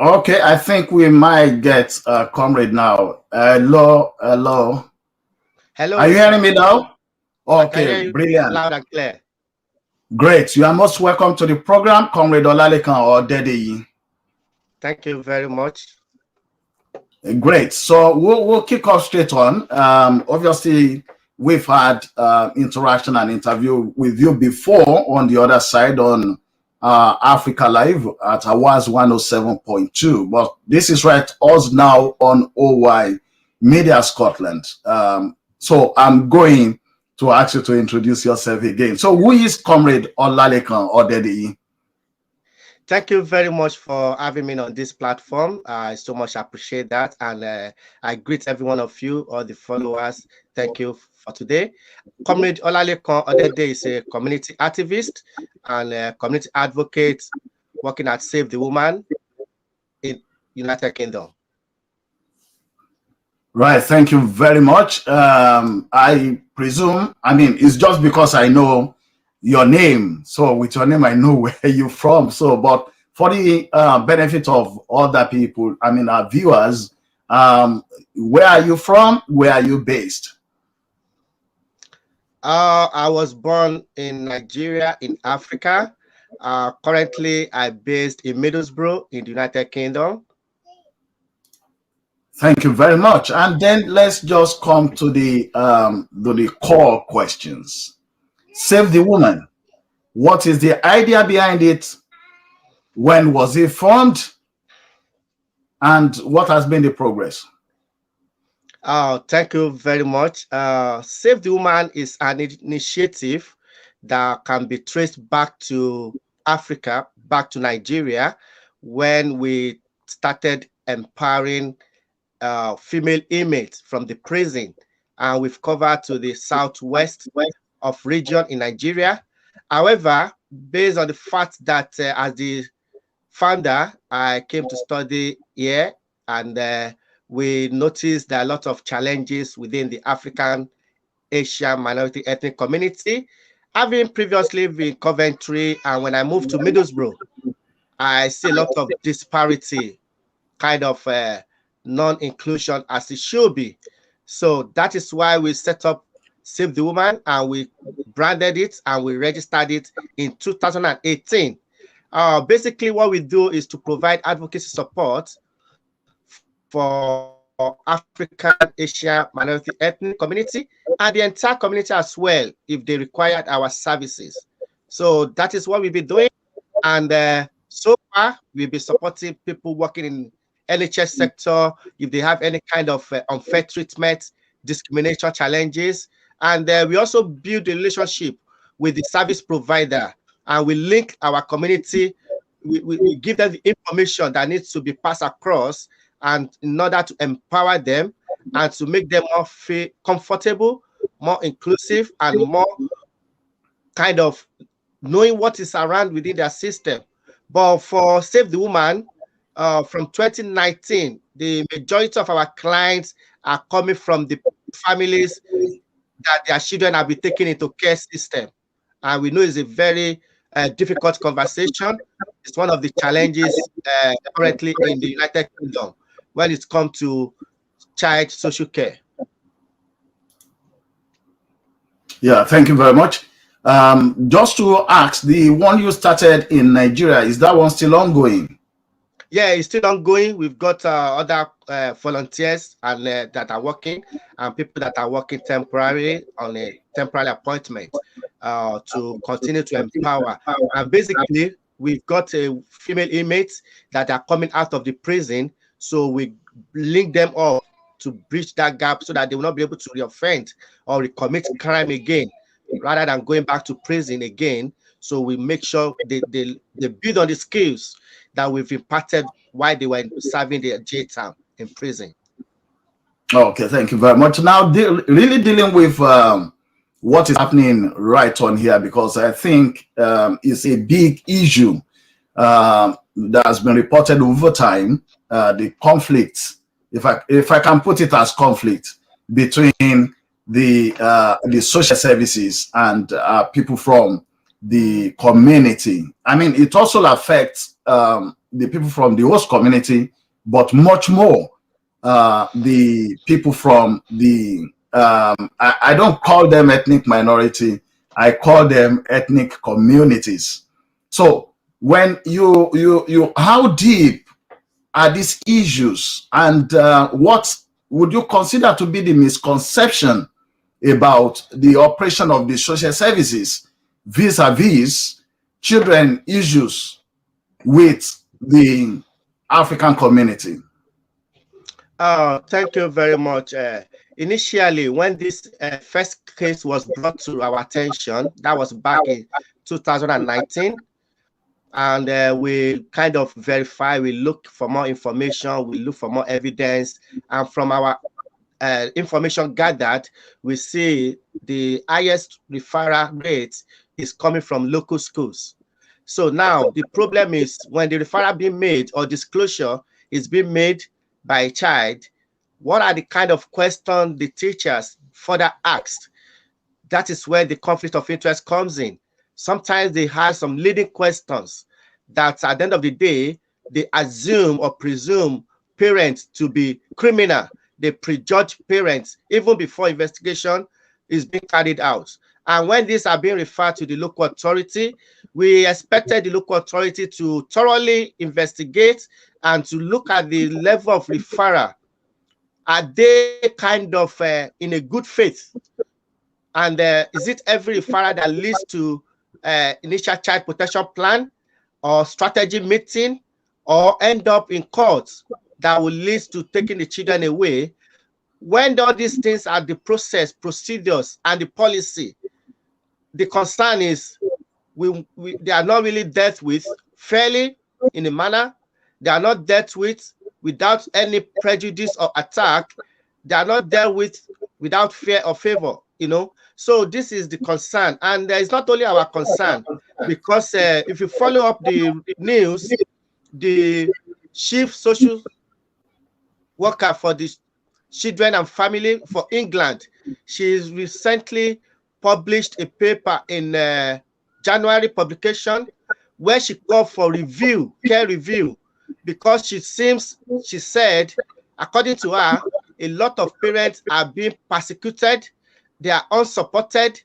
Okay, I think we might get Comrade now. Hello. Hello. Are you hearing me now? Okay, brilliant. Loud and clear. Great. You are most welcome to the program, Comrade Olalekan or Odedeyi. Thank you very much. Great. So we'll kick off straight on. Obviously, we've had interaction and interview with you before on the other side on Africa Live at Awas 107.2, but this is right us now on OY Media Scotland. So I'm going to ask you to introduce yourself again. So who is Comrade Olalekan Odedeyi? Thank you very much for having me on this platform. I so much appreciate that, and I greet every one of you, all the followers. Thank you for today. Comrade Olalekan Odedeyi is a community activist and a community advocate working at Save the Woman in United Kingdom. Right, thank you very much. I presume, I mean, it's just because I know your name. So with your name, I know where you're from. So, but for the benefit of other people, I mean, our viewers, where are you from? Where are you based? I was born in Nigeria, in Africa. Currently, I'm based in Middlesbrough in the United Kingdom. Thank you very much. And then let's just come to the core questions. Save the Woman. What is the idea behind it? When was it formed? And what has been the progress? Thank you very much. Save the Woman is an initiative that can be traced back to Africa, back to Nigeria, when we started empowering female inmates from the prison, and we've covered to the southwest of region in Nigeria. However, based on the fact that as the founder, I came to study here, and we noticed there are a lot of challenges within the African Asian minority ethnic community. Having previously been in Coventry, and when I moved to Middlesbrough, I see a lot of disparity, kind of non-inclusion as it should be. So that is why we set up Save the Woman, and we branded it and we registered it in 2018. Basically, what we do is to provide advocacy support for African, Asian, minority ethnic community and the entire community as well, if they required our services. So that is what we've been doing. And so far, we've been supporting people working in NHS sector, if they have any kind of unfair treatment, discrimination challenges. And we also build a relationship with the service provider, and we link our community. We give them the information that needs to be passed across, and in order to empower them and to make them more feel comfortable, more inclusive, and more kind of knowing what is around within their system. But for Save the Woman, from 2019, the majority of our clients are coming from the families that their children have been taken into care system. And we know it's a very difficult conversation. It's one of the challenges currently in the United Kingdom when it comes to child social care. Yeah, thank you very much. Just to ask, the one you started in Nigeria, is that one still ongoing? Yeah, it's still ongoing. We've got other volunteers and that are working, and people that are working temporarily on a temporary appointment to continue to empower. And basically, we've got a female inmates that are coming out of the prison, so we link them up to bridge that gap so that they will not be able to reoffend or recommit crime again, rather than going back to prison again. So we make sure they build on the skills that we've imparted while they were serving their jail time in prison. Okay, thank you very much. Now, really dealing with what is happening right on here, because I think it's a big issue that has been reported over time. The conflict, if I can put it as conflict, between the social services and people from the community. I mean, it also affects the people from the host community, but much more the people from the I don't call them ethnic minority, I call them ethnic communities. So when you how deep are these issues, and what would you consider to be the misconception about the operation of the social services vis-a-vis children issues with the African community? Thank you very much. Initially, when this first case was brought to our attention, that was back in 2019, and we kind of verify, we look for more information, we look for more evidence, and from our information gathered, we see the highest referral rate is coming from local schools. So now the problem is when the referral being made or disclosure is being made by a child, what are the kind of questions the teachers further asked? That is where the conflict of interest comes in. Sometimes they have some leading questions that at the end of the day, they assume or presume parents to be criminal. They prejudge parents even before investigation is being carried out. And when these are being referred to the local authority, we expected the local authority to thoroughly investigate and to look at the level of referral. Are they kind of in a good faith? And is it every referral that leads to initial child protection plan or strategy meeting, or end up in court that will lead to taking the children away? When all these things are the process, procedures, and the policy, the concern is they are not really dealt with fairly in a manner. They are not dealt with without any prejudice or attack. They are not dealt with without fear or favor, you know. So this is the concern, and it's not only our concern, because if you follow up the news, the chief social worker for the children and family for England, she's recently published a paper in January publication where she called for review, care review, because she said, according to her, a lot of parents are being persecuted, they are unsupported,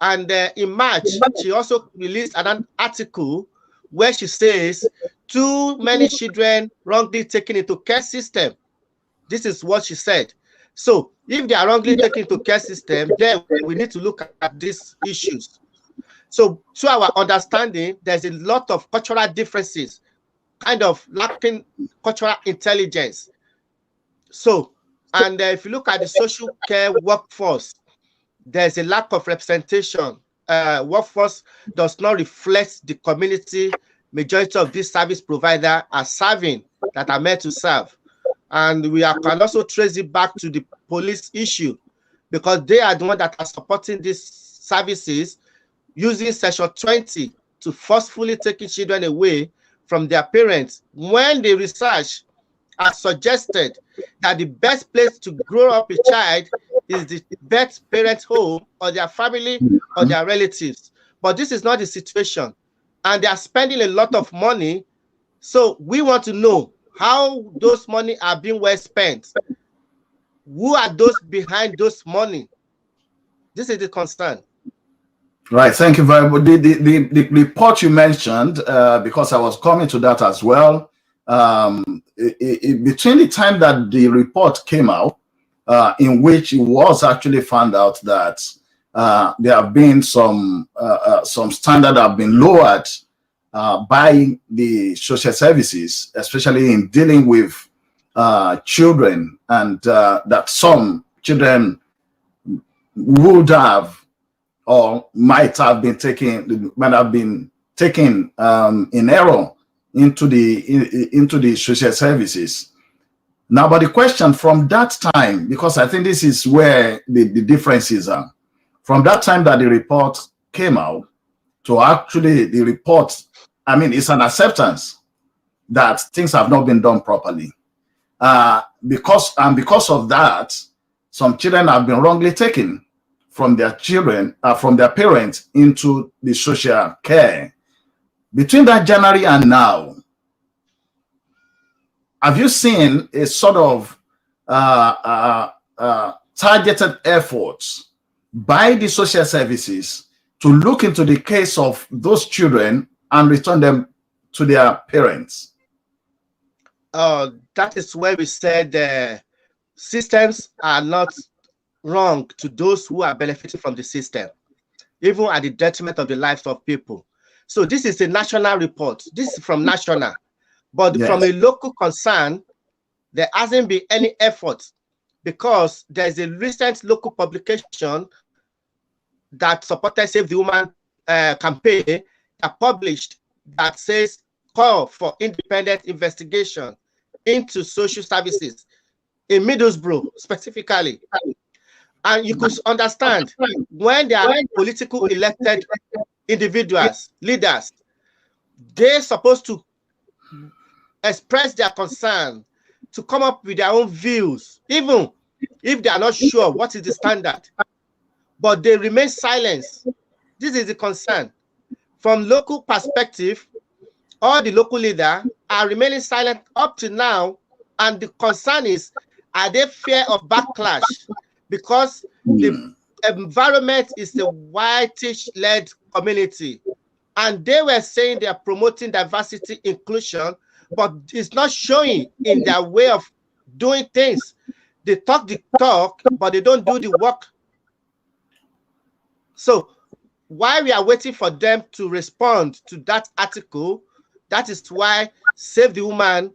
and in March, she also released an article where she says too many children wrongly taken into care system. This is what she said. So if they are wrongly taken into care system, then we need to look at these issues. So to our understanding, there's a lot of cultural differences, kind of lacking cultural intelligence. So, and if you look at the social care workforce, there's a lack of representation. Workforce does not reflect the community majority of these service providers are serving, that are meant to serve. And we can also trace it back to the police issue, because they are the ones that are supporting these services using Section 20 to forcefully taking children away from their parents, when the research has suggested that the best place to grow up a child is the best parent's home or their family or their relatives. But this is not the situation, and they are spending a lot of money. So we want to know how those money are being well spent. Who are those behind those money? This is the concern. Right, thank you very much. The report you mentioned, because I was coming to that as well, between the time that the report came out, in which it was actually found out that there have been some standards have been lowered by the social services, especially in dealing with children, and that some children would have or might have been taken in error into the social services. Now, but the question from that time, because I think this is where the differences are, from that time that the report came out to actually the report, I mean, it's an acceptance that things have not been done properly. Because of that, some children have been wrongly taken from their parents into the social care. Between that January and now, have you seen a sort of targeted efforts by the social services to look into the case of those children and return them to their parents? That is where we said systems are not wrong to those who are benefiting from the system, even at the detriment of the lives of people. So this is a national report. This is from national. But yes, from a local concern, there hasn't been any effort, because there's a recent local publication that supported Save the Woman campaign that published that says call for independent investigation into social services in Middlesbrough specifically. And you could understand when there are political elected individuals, leaders, they're supposed to express their concern, to come up with their own views, even if they are not sure what is the standard, but they remain silent. This is the concern. From local perspective, all the local leaders are remaining silent up to now, and the concern is, are they fear of backlash? Because the environment is a whitish-led community, and they were saying they are promoting diversity, inclusion, but it's not showing in their way of doing things. They talk the talk, but they don't do the work. So while we are waiting for them to respond to that article, that is why Save the Woman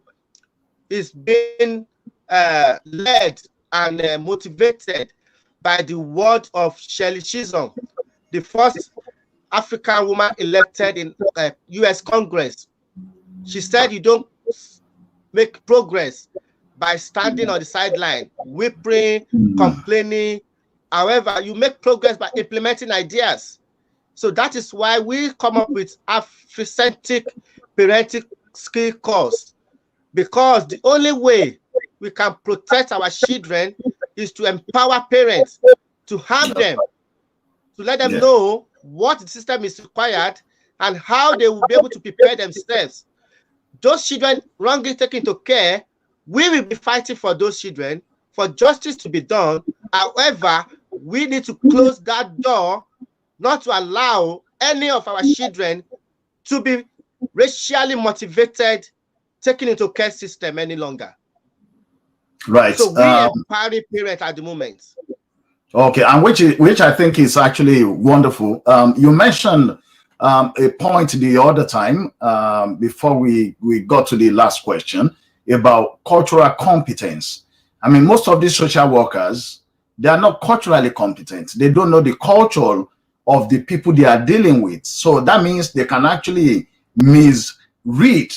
is being led and motivated by the word of Shirley Chisholm, the first African woman elected in US Congress. She said you don't make progress by standing on the sideline, whimpering, complaining. However, you make progress by implementing ideas. So that is why we come up with Afrocentric parenting skill course, because the only way we can protect our children is to empower parents, to harm them, to let them know what the system is required and how they will be able to prepare themselves. Those children wrongly taken into care, we will be fighting for those children, for justice to be done. However, we need to close that door, not to allow any of our children to be racially motivated, taken into care system any longer. Right. So we are empowering parents at the moment. Okay, and which I think is actually wonderful. You mentioned a point the other time before we got to the last question about cultural competence. I mean, most of these social workers, they are not culturally competent. They don't know the culture of the people they are dealing with. So that means they can actually misread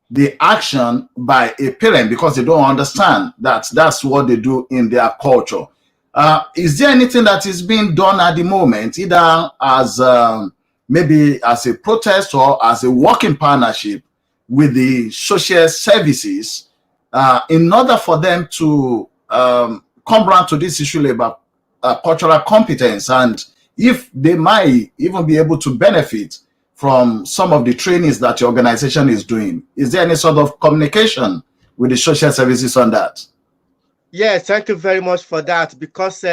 the action by a parent because they don't understand that that's what they do in their culture. Is there anything that is being done at the moment, either as maybe as a protest or as a working partnership with the social services in order for them to come around to this issue about cultural competence, and if they might even be able to benefit from some of the trainings that your organization is doing? Is there any sort of communication with the social services on that? Yes, thank you very much for that, because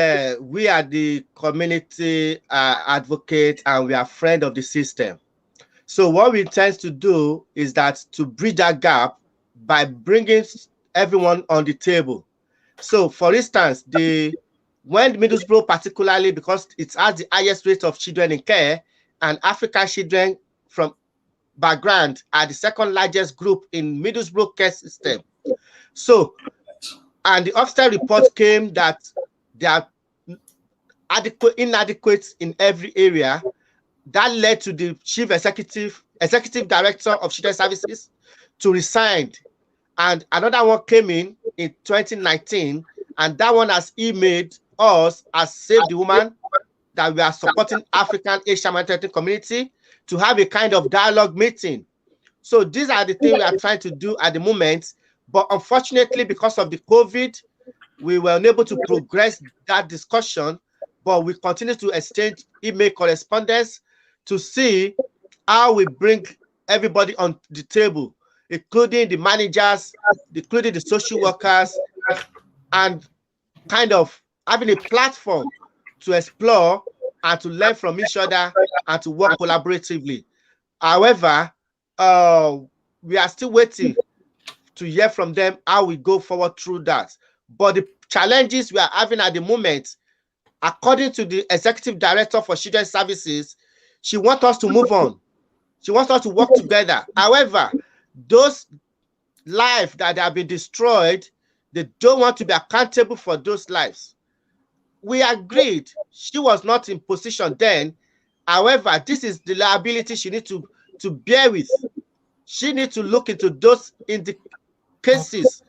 we are the community advocate and we are friend of the system. So what we intend to do is that to bridge that gap by bringing everyone on the table. So for instance, when Middlesbrough particularly, because it has the highest rate of children in care, and African children from background are the second largest group in Middlesbrough care system. So, and the Ofsted report came that there are inadequate in every area. That led to the executive director of Children's Services to resign, and another one came in 2019, and that one has emailed us as Save the Woman that we are supporting African Asian minority community to have a kind of dialogue meeting. So these are the things we are trying to do at the moment, but unfortunately, because of the COVID, we were unable to progress that discussion, but we continue to exchange email correspondence to see how we bring everybody on the table, including the managers, including the social workers, and kind of having a platform to explore and to learn from each other and to work collaboratively. However, we are still waiting to hear from them how we go forward through that. But the challenges we are having at the moment, according to the executive director for Children's Services, she wants us to move on. She wants us to work together. However, those lives that have been destroyed, they don't want to be accountable for those lives. We agreed she was not in position then. However, this is the liability she needs to bear with. She needs to look into those cases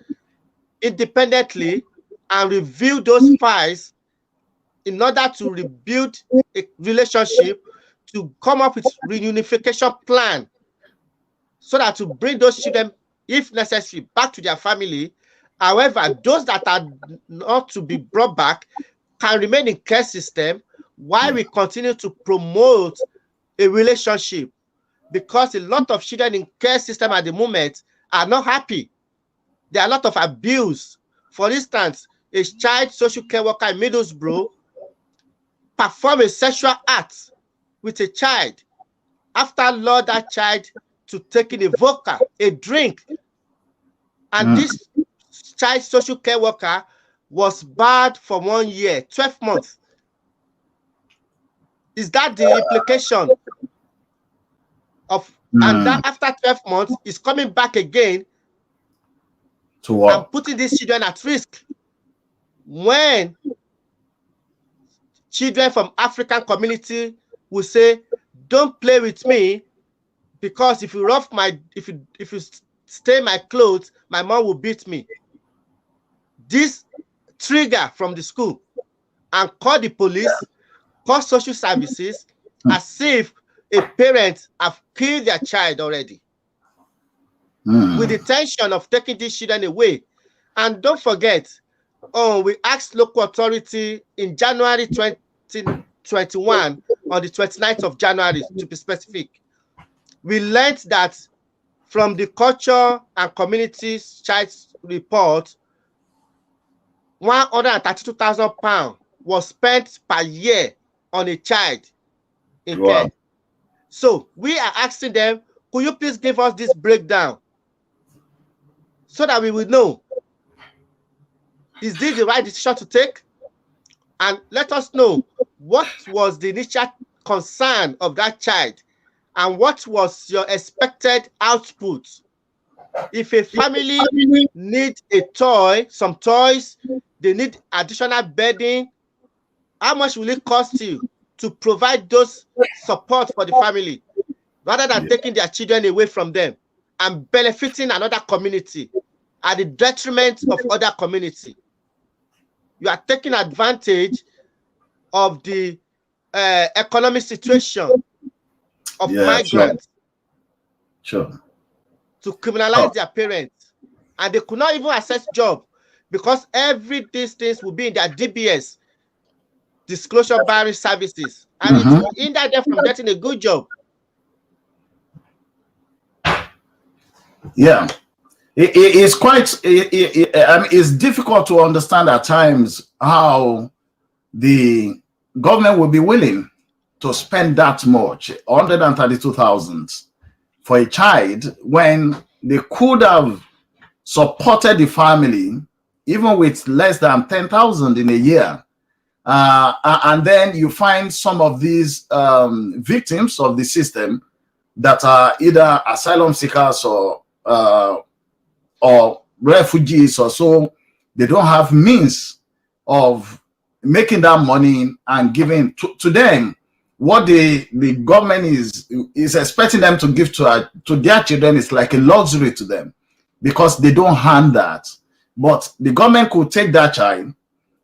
independently and review those files in order to rebuild a relationship, to come up with reunification plan so that to bring those children, if necessary, back to their family. However, those that are not to be brought back can remain in care system while we continue to promote a relationship, because a lot of children in care system at the moment are not happy. There are a lot of abuse. For instance, a child social care worker in Middlesbrough performed a sexual act with a child after allowed that child to take in a vodka, a drink. And this child social care worker was barred for 1 year, 12 months. Is that the implication of, and that after 12 months is coming back again to what? And putting these children at risk? When children from African community will say, don't play with me, because if you if you stain my clothes, my mom will beat me. This trigger from the school and call the police, call social services, as if a parent have killed their child already. With the intention of taking these children away. And don't forget, we asked local authority in January 2021, on the 29th of January, to be specific. We learned that from the Culture and Communities Child Report, £132,000 was spent per year on a child in care. So we are asking them, could you please give us this breakdown so that we will know, is this the right decision to take? And let us know what was the initial concern of that child and what was your expected output. If a family needs a toy, some toys, they need additional bedding, how much will it cost you to provide those support for the family, rather than taking their children away from them and benefiting another community at the detriment of other community? You are taking advantage of the economic situation of migrants. Sure. To criminalize their parents, and they could not even access job because these things will be in their DBS, disclosure barring services, and it will hinder them from getting a good job. Yeah, it's quite. I mean, it's difficult to understand at times how the government will be willing to spend that much, 132,000, for a child, when they could have supported the family even with less than 10,000 in a year. And then you find some of these victims of the system that are either asylum seekers or refugees or so. They don't have means of making that money and giving to them what the government is expecting them to give to their children is like a luxury to them, because they don't hand that. But the government could take that child,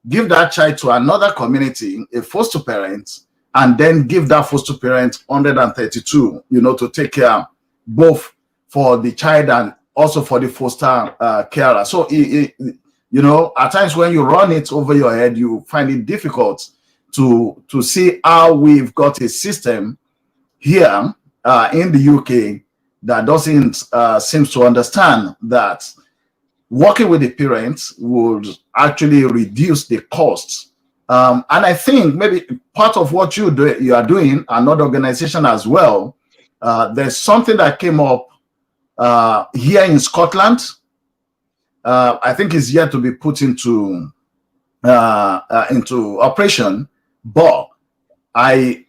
give that child to another community, a foster parent, and then give that foster parent 132, to take care both for the child and also for the foster carer. So, at times when you run it over your head, you find it difficult to see how we've got a system here in the UK that doesn't seem to understand that working with the parents would actually reduce the costs. And I think maybe part of what you are doing, another organization as well, there's something that came up here in Scotland. I think is yet to be put into operation, but I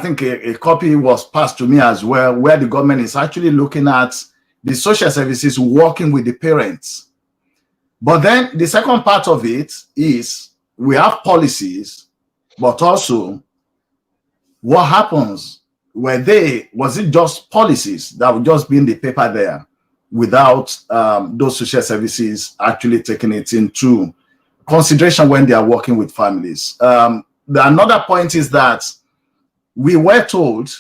think a copy was passed to me as well, where the government is actually looking at the social services working with the parents. But then the second part of it is we have policies, but also what happens was it just policies that would just be in the paper there without those social services actually taking it into consideration when they are working with families. Another point is that we were told,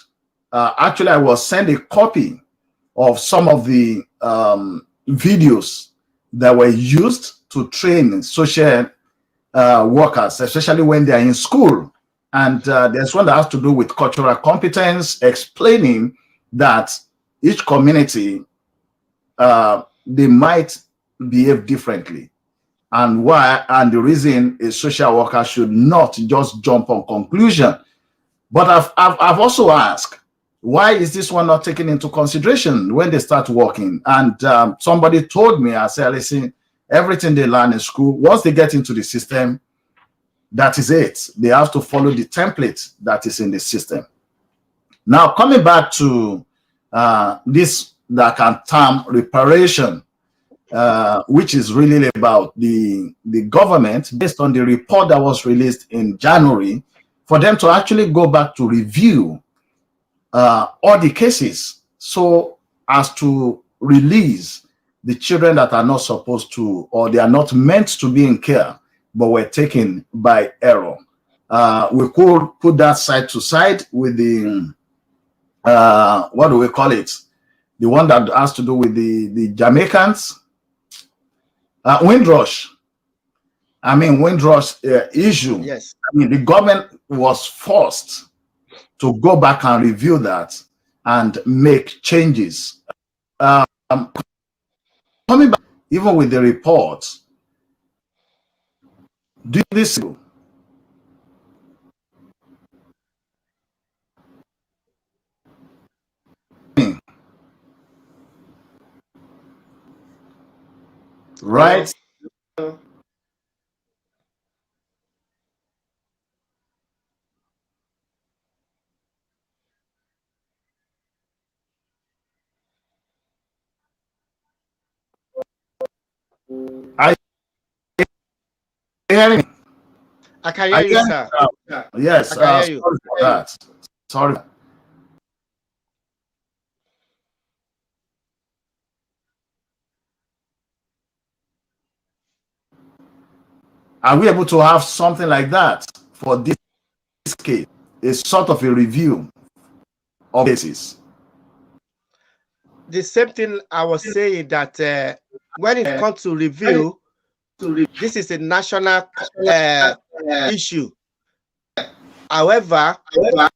actually I was sent a copy of some of the videos that were used to train social workers, especially when they are in school. And there's one that has to do with cultural competence, explaining that each community, they might behave differently, and why, and the reason a social worker should not just jump on conclusion. But I've also asked, why is this one not taken into consideration when they start working? And somebody told me, I said, listen, everything they learn in school, once they get into the system, that is it. They have to follow the template that is in the system. Now, coming back to this that can term reparation, which is really about the government, based on the report that was released in January, for them to actually go back to review all the cases so as to release the children that are not supposed to, or they are not meant to be in care, but were taken by error. We could put that side to side with the, what do we call it? The one that has to do with the Jamaicans. Windrush. I mean, Windrush issue. Yes. I mean, the government was forced to go back and review that and make changes. Coming back, even with the report, do this. Right? I hearing me? I can hear you, sir. Yes, I can hear you. sorry for that. Sorry. Are we able to have something like that for this case? A sort of a review of cases. The same thing I was saying, that when it comes to review, this is a national issue. However,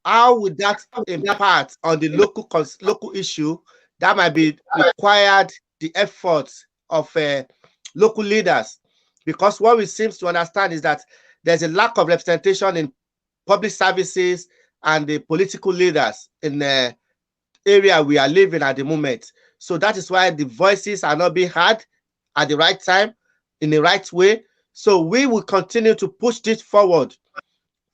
how would that impact on the local issue? That might be required the efforts of local leaders, because what we seem to understand is that there's a lack of representation in public services and the political leaders in the area we are living at the moment. So that is why the voices are not being heard at the right time, in the right way. So we will continue to push this forward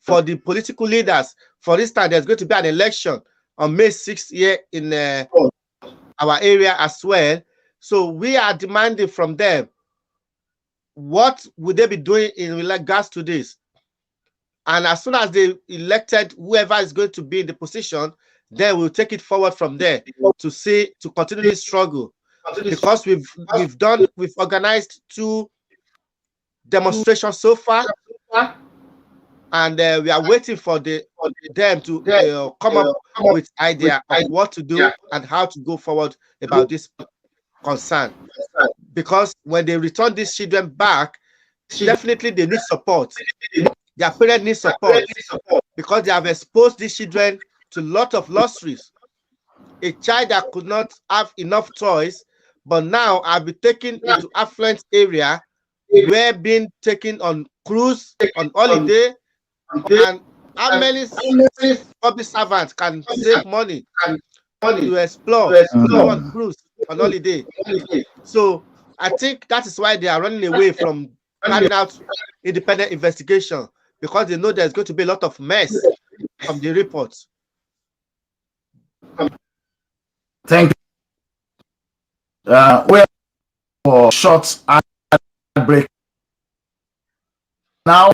for the political leaders. For instance, there's going to be an election on May 6th here in our area as well. So we are demanding from them what would they be doing in regards to this? And as soon as they elected whoever is going to be in the position, then we'll take it forward from there to continue this struggle. Because we've organized 2 demonstrations so far, and we are waiting for them to come up with idea of what to do and how to go forward about this concern. Because when they return these children back, definitely they need support. Their parents need support because they have exposed these children to a lot of losses. A child that could not have enough toys, but now I'll be taken into affluent area where being taken on cruise, on holiday, and how many public servants can save money to explore on cruise, on holiday? So I think that is why they are running away from carrying out independent investigation, because they know there's going to be a lot of mess from the reports. Thank you. We're for short break now.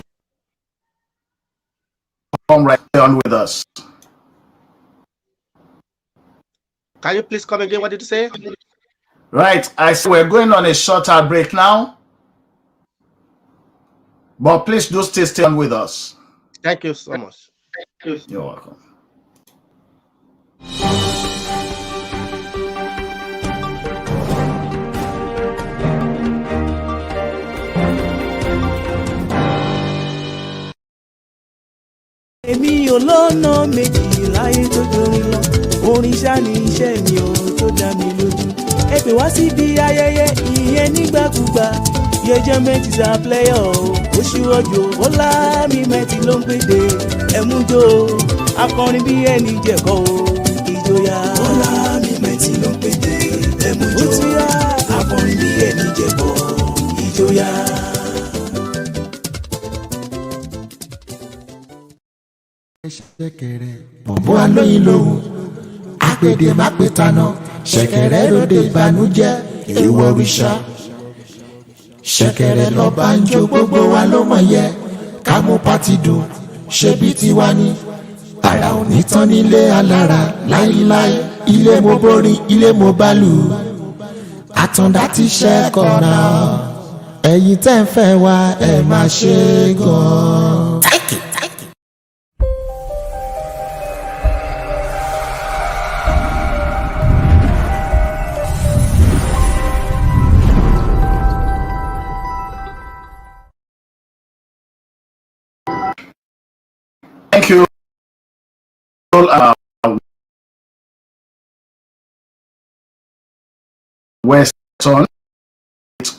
Come right on with us. Can you please come again? What did you say? Right, I said we're going on a shorter break now, but please do stay on with us. Thank you so much. You're welcome. èmi ò lọ́nà méjì láyé tó dorin lọ orin ṣá ni iṣẹ́ mi ò tó dá mi lójú ẹ pè wá síbi ayẹyẹ ìyẹn nígbàkúgbà Hghlights is a player ó ṣíwọ́jú ọlá mi mẹ́tì ló ń pèdè ẹ̀mújó akọrin bí ẹni jẹ̀kọ́ ìjòyà ọlá mi mẹ́tì ló ń pèdè ẹ̀mújó akọrin bí ẹni jẹ̀kọ́ ìjòyà. ṣẹ̀kẹ̀rẹ̀ bọ̀bọ̀ alóyin lòun àpèdè má pè tànà ṣẹ̀kẹ̀rẹ̀ lóde ìbànújẹ́ èèwọ̀ òrìṣà ṣẹ̀kẹ̀rẹ̀ lọ́ba ń jó gbogbo wa ló mọ̀ yẹ ká mú pátì dùn ṣe bí tiwa ni àrà ò ní tán nílé alára láíláí ilé mo borin ilé mo bálù àtàndá ti ṣẹ́kọ̀ọ́ náà ẹ̀yin tẹ́ ń fẹ́ wa ẹ̀ máa ṣe é gan-an. Thank you. Weston, it's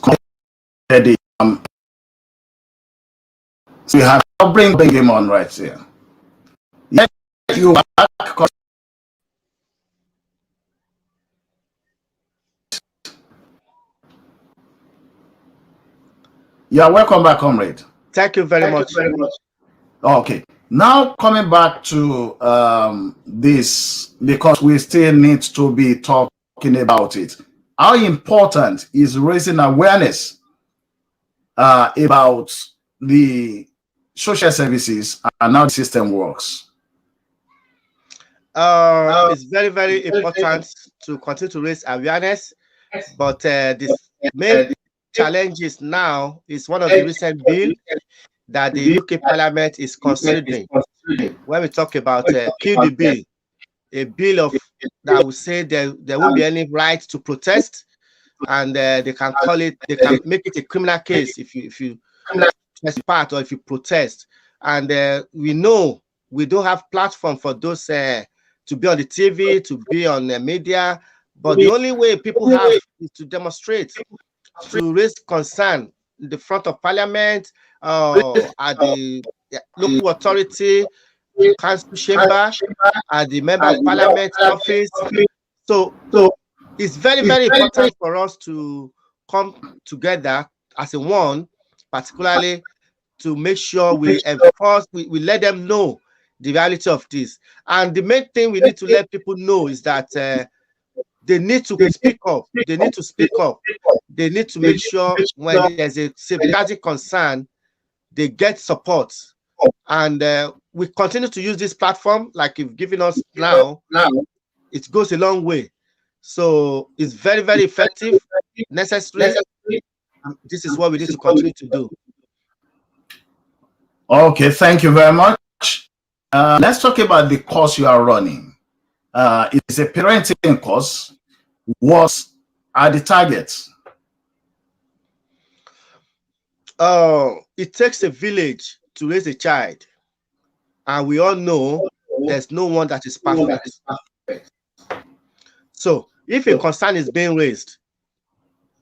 Odedeyi. So we have to bring him on right here. Yes, you are. You are welcome back, Comrade. Thank you very much. Okay. Now coming back to this, because we still need to be talking about it. How important is raising awareness about the social services and how the system works? It's very, very important to continue to raise awareness, but this main challenges now is one of the recent bills that the UK Parliament is considering. When we talk about kill the bill, a bill of that will say there won't be any right to protest, and they can call it, they can make it a criminal case if you part or if you protest. And we know we don't have platform for those to be on the TV, to be on the media, but the only way people have is to demonstrate, to raise concern in the front of Parliament, at the local authority, council chamber, at the member of Parliament office. So it's very, very important for us to come together as a one, particularly to make sure we enforce, we let them know the reality of this. And the main thing we need to let people know is that they need to speak up. They need to speak up. They need to make sure when there's a safeguarding concern, they get support. And we continue to use this platform like you've given us now. It goes a long way. So it's very, very effective, necessary. This is what we need to continue to do. Okay, thank you very much. Let's talk about the course you are running. It's a parenting course. What are the targets? It takes a village to raise a child. And we all know there's no one that is perfect. So if a concern is being raised,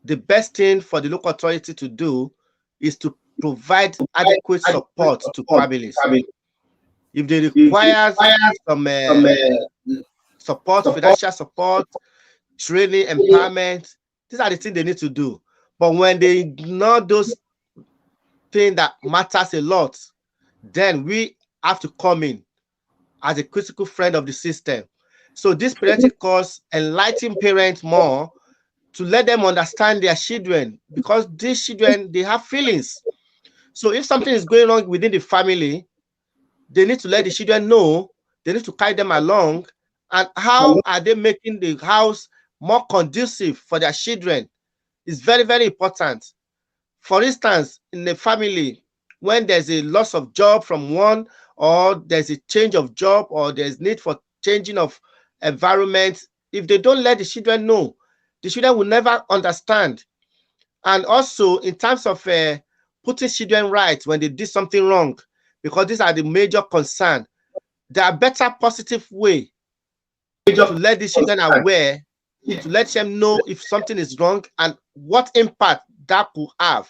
the best thing for the local authority to do is to provide adequate support to families. If they require some support, financial support, training, empowerment, these are the things they need to do. But when they ignore those things that matters a lot, then we have to come in as a critical friend of the system. So this parenting course enlighten parents more to let them understand their children, because these children, they have feelings. So if something is going on within the family, they need to let the children know, they need to carry them along, and how are they making the house more conducive for their children is very, very important. For instance, in the family, when there's a loss of job from one, or there's a change of job, or there's need for changing of environment, if they don't let the children know, the children will never understand. And also in terms of putting children right when they did something wrong, because these are the major concern, there are better positive way to let the children aware, to let them know if something is wrong and what impact that could have.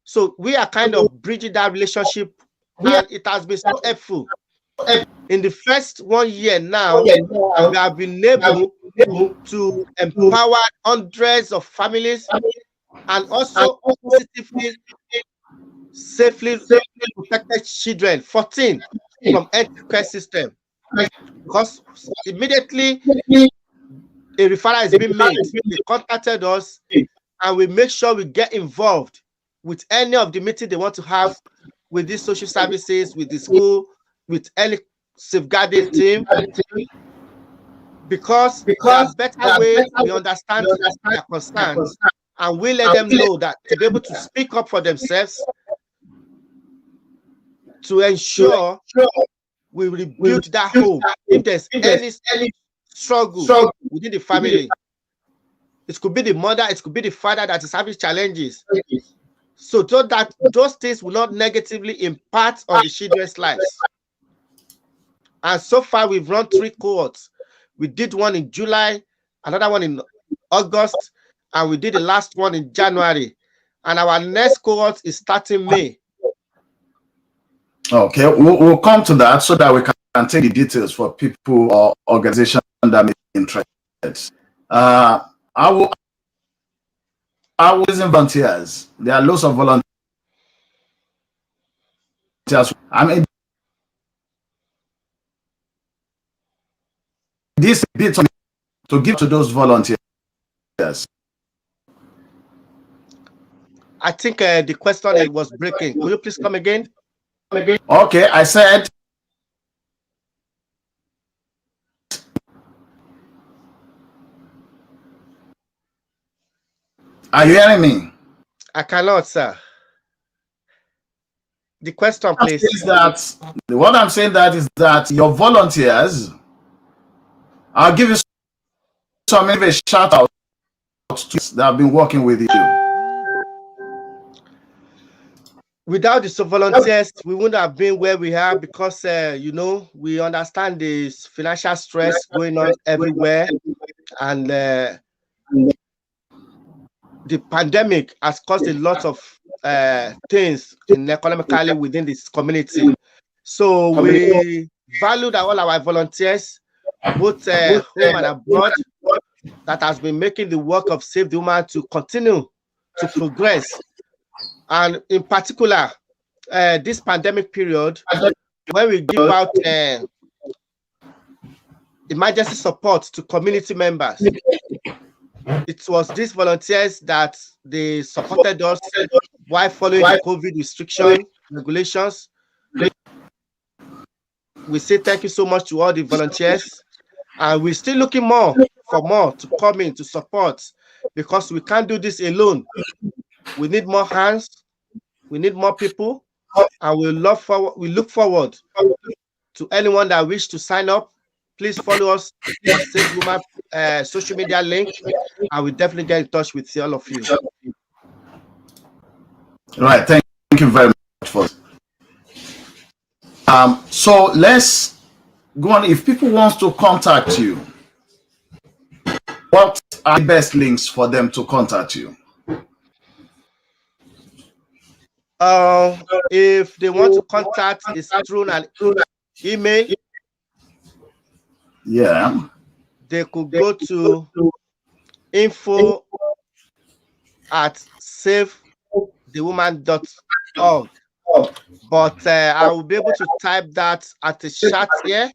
So we are kind of bridging that relationship, and it has been so helpful. In the first 1 year now, we have been able to empower hundreds of families and also positively, safely protected children, 14 from healthcare system. Because immediately a referral has been made, they contacted us, and we make sure we get involved with any of the meetings they want to have with these social services, with the school, with any safeguarding team, because there are better ways we understand their concerns, and we let them know that to be able to speak up for themselves, to ensure we rebuild that home. If there's any struggle within the family, it could be the mother, it could be the father that is having challenges. So that those things will not negatively impact on the children's lives. And so far, we've run 3 cohorts. We did one in July, another one in August, and we did the last one in January. And our next cohort is starting May. Okay, we'll come to that so that we can take the details for people or organizations that may be interested. I will using volunteers. There are lots of volunteers. I mean, this bit to give to those volunteers. I think the question was breaking. Could you please come again? Okay, I said. Are you hearing me? I cannot, sir. The question, please. What I'm saying that is that your volunteers, I'll give you some of a shout out to that have been working with you. Without the volunteers, we wouldn't have been where we are, because you know, we understand the financial stress going on everywhere, and the pandemic has caused a lot of things economically within this community. So we value that all our volunteers, both home and abroad, that has been making the work of Save the Woman to continue to progress. And in particular, this pandemic period, when we give out emergency support to community members. It was these volunteers that they supported us while following the COVID restriction regulations. We say thank you so much to all the volunteers, and we're still looking for more to come in to support, because we can't do this alone. We need more hands, we need more people, and we look forward to anyone that wish to sign up. Please follow us on Save Woman social media link, and we'll definitely get in touch with all of you. Right, thank you very much for so let's go on. If people want to contact you, what are the best links for them to contact you? If they want to contact, it's through an email. Yeah, they could go to info@savethewoman.org. But I will be able to type that at the chat here.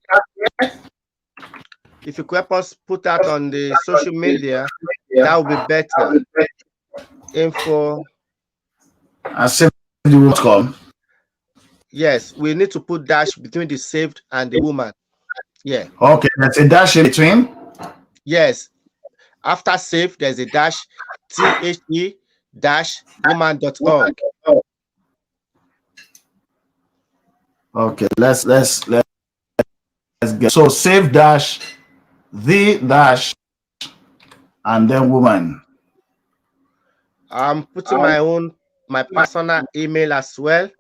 If you could help us put that on the social media, that would be better. info@savethewoman.com. Yes, we need to put dash between the saved and the woman. Yeah. Okay, that's a dash in between. Yes. After save, there's a dash, the-woman.org. Okay, let's get so save dash the dash and then woman. I'm putting my personal email as well.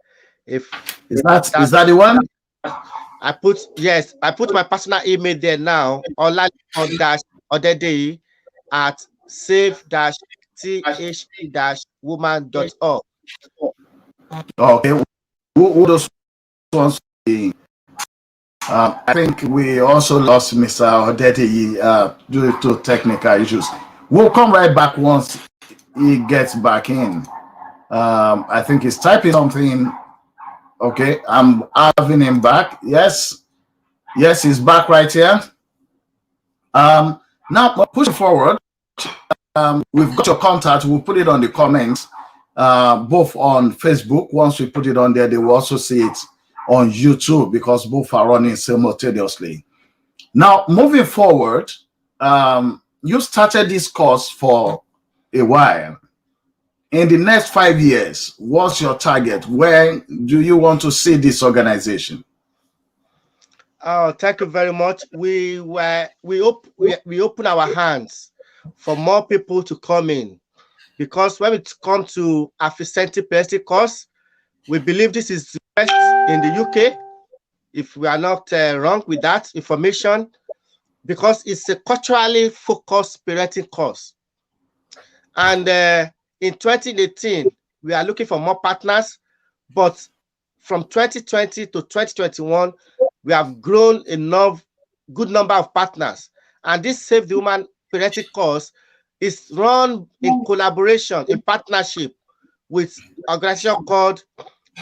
If is that the one? I put my personal email there now. Odedeyi at save-the-woman.org. Okay, who those ones? I think we also lost Mr. Odedeyi due to technical issues. We'll come right back once he gets back in. I think he's typing something. Okay, I'm having him back. Yes, he's back right here. Now pushing forward. We've got your contact. We'll put it on the comments, both on Facebook. Once we put it on there, they will also see it on YouTube, because both are running simultaneously. Now, moving forward, you started this course for a while. In the next 5 years, what's your target? Where do you want to see this organization? Oh, thank you very much. We open our hands for more people to come in, because when it comes to Afro-centric course, we believe this is the best in the UK, if we are not wrong with that information, because it's a culturally focused parenting course. And in 2018, we are looking for more partners, but from 2020 to 2021, we have grown enough good number of partners. And this Save the Woman parenting course is run in collaboration, in partnership with an organization called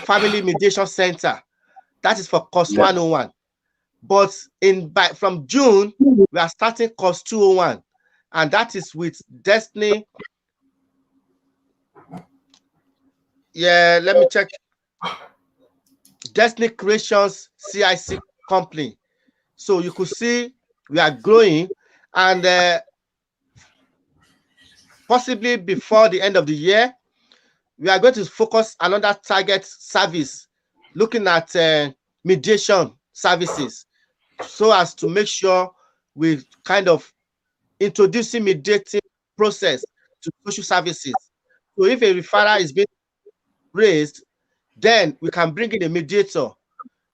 Family Mediation Center. That is for course 101. But from June, we are starting course 201, and that is with Destiny. Yeah, let me check. Destiny Creations CIC company. So you could see we are growing, and possibly before the end of the year, we are going to focus another target service, looking at mediation services, so as to make sure we kind of introducing mediating process to social services. So if a referral is being raised, then we can bring in a mediator,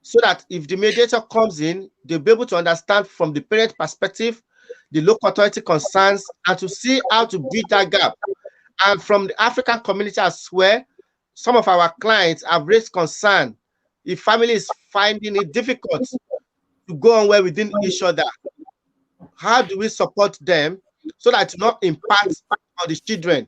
so that if the mediator comes in, they'll be able to understand from the parent perspective, the local authority concerns, and to see how to bridge that gap. And from the African community as well, some of our clients have raised concern if family is finding it difficult to go on well within each other. How do we support them so that to not impact on the children?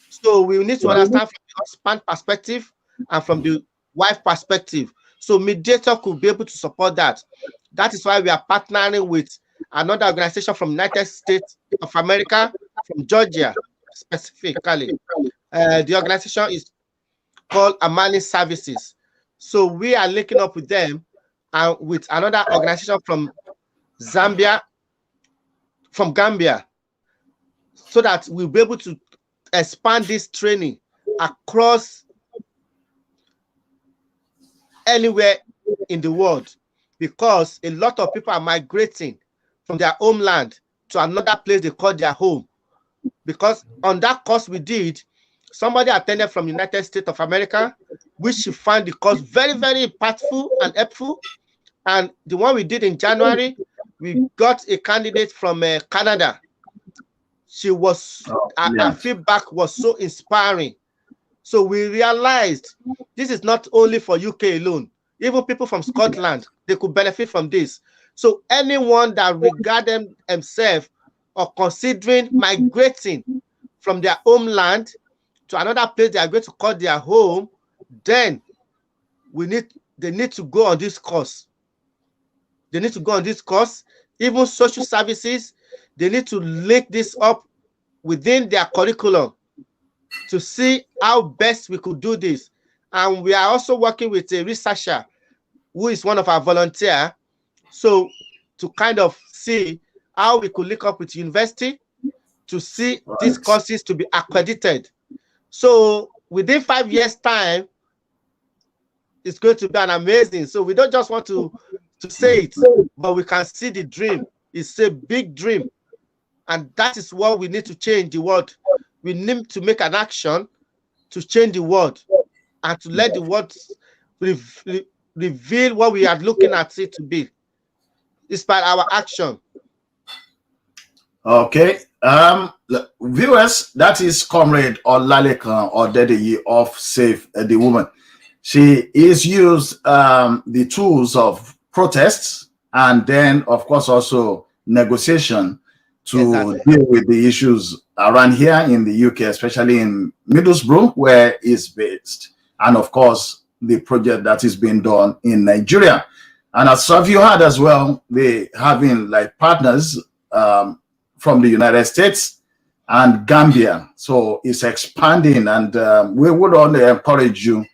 So we need to understand from the husband perspective and from the wife perspective. So mediator could be able to support that. That is why we are partnering with another organization from United States of America, from Georgia specifically. The organization is called Amani Services. So we are linking up with them and with another organization from Gambia, so that we'll be able to expand this training across anywhere in the world, because a lot of people are migrating from their homeland to another place they call their home. Because on that course we did, somebody attended from United States of America, which she found the course very, very impactful and helpful. And the one we did in January, we got a candidate from Canada. She was, her feedback was so inspiring. So we realized this is not only for UK alone. Even people from Scotland, they could benefit from this. So anyone that regard themselves or considering migrating from their homeland to another place they are going to call their home, then they need to go on this course. They need to go on this course. Even social services, they need to link this up within their curriculum to see how best we could do this. And we are also working with a researcher who is one of our volunteers, so to kind of see how we could link up with university to see these courses to be accredited. So within 5 years' time, it's going to be an amazing. So we don't just want to say it, but we can see the dream. It's a big dream. And that is what we need to change the world. We need to make an action to change the world and to let the world reveal what we are looking at it to be. It's by our action. Okay. Viewers, that is Comrade Olalekan Odedeyi of Save the Woman. She is used the tools of protests and then, of course, also negotiation to deal with the issues around here in the UK, especially in Middlesbrough, where it's based, and of course the project that is being done in Nigeria. And as some of you heard as well, they having like partners from the United States and Gambia, so it's expanding, and we would only encourage you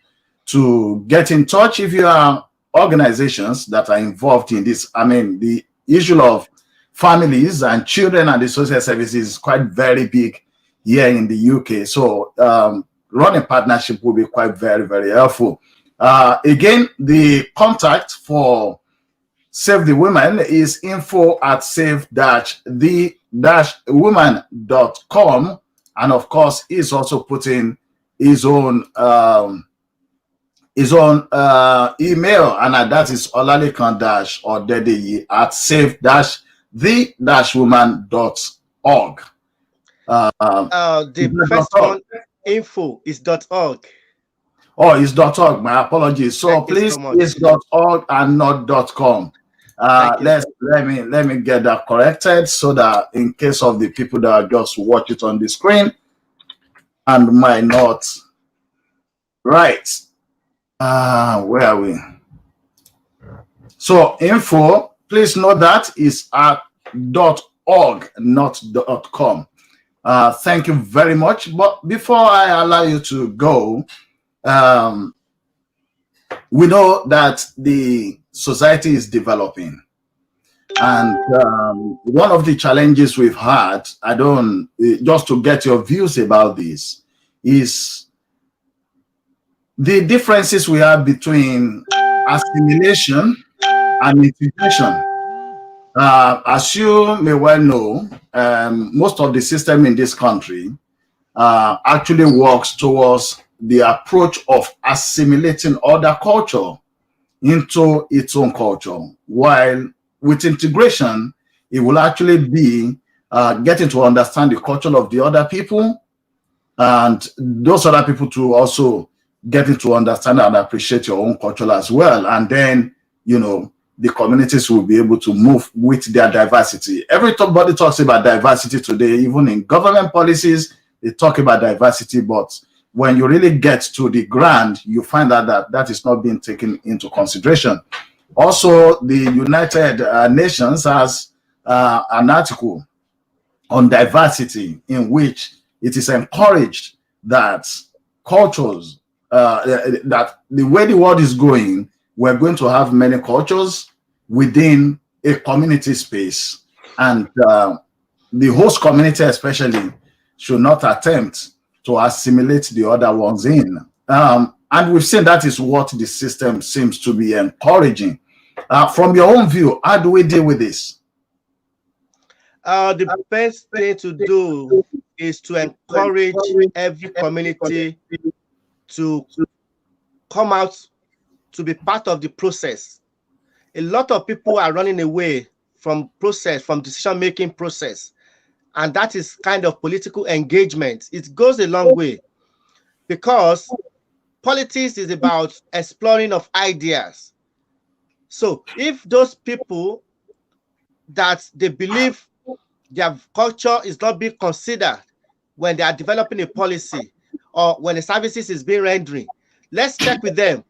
to get in touch if you are organizations that are involved in this. I mean, the issue of families and children and the social services is quite very big here in the UK. So running partnership will be quite very, very helpful. Again, the contact for Save the Women is info@save-the-woman.com, and of course he's also putting his own email, and that is olalekan-odedeyi@save-the-woman.org. The first one, info, is .org. Oh, it's .org. My apologies. So please, it's .org and not .com. Let me get that corrected, so that in case of the people that just watch it on the screen and might not. Right. Where are we? So info, please note that is at .org, not .com. Thank you very much. But before I allow you to go, we know that the society is developing, and one of the challenges we've had, just to get your views about this, is the differences we have between assimilation and integration. As you may well know, most of the system in this country actually works towards the approach of assimilating other culture into its own culture, while with integration, it will actually be getting to understand the culture of the other people, and those other people to also getting to understand and appreciate your own culture as well. And then, you know, the communities will be able to move with their diversity. Everybody talks about diversity today, even in government policies, they talk about diversity, but when you really get to the ground, you find out that is not being taken into consideration. Also, the United Nations has an article on diversity in which it is encouraged that cultures, that the way the world is going, we're going to have many cultures within a community space, and the host community especially should not attempt to assimilate the other ones in. And we've seen that is what the system seems to be encouraging. From your own view, how do we deal with this? The best thing to do is to encourage every community to come out to be part of the process. A lot of people are running away from decision-making process. And that is kind of political engagement. It goes a long way because politics is about exploring of ideas. So if those people that they believe their culture is not being considered when they are developing a policy or when the services is being rendering, let's check with them.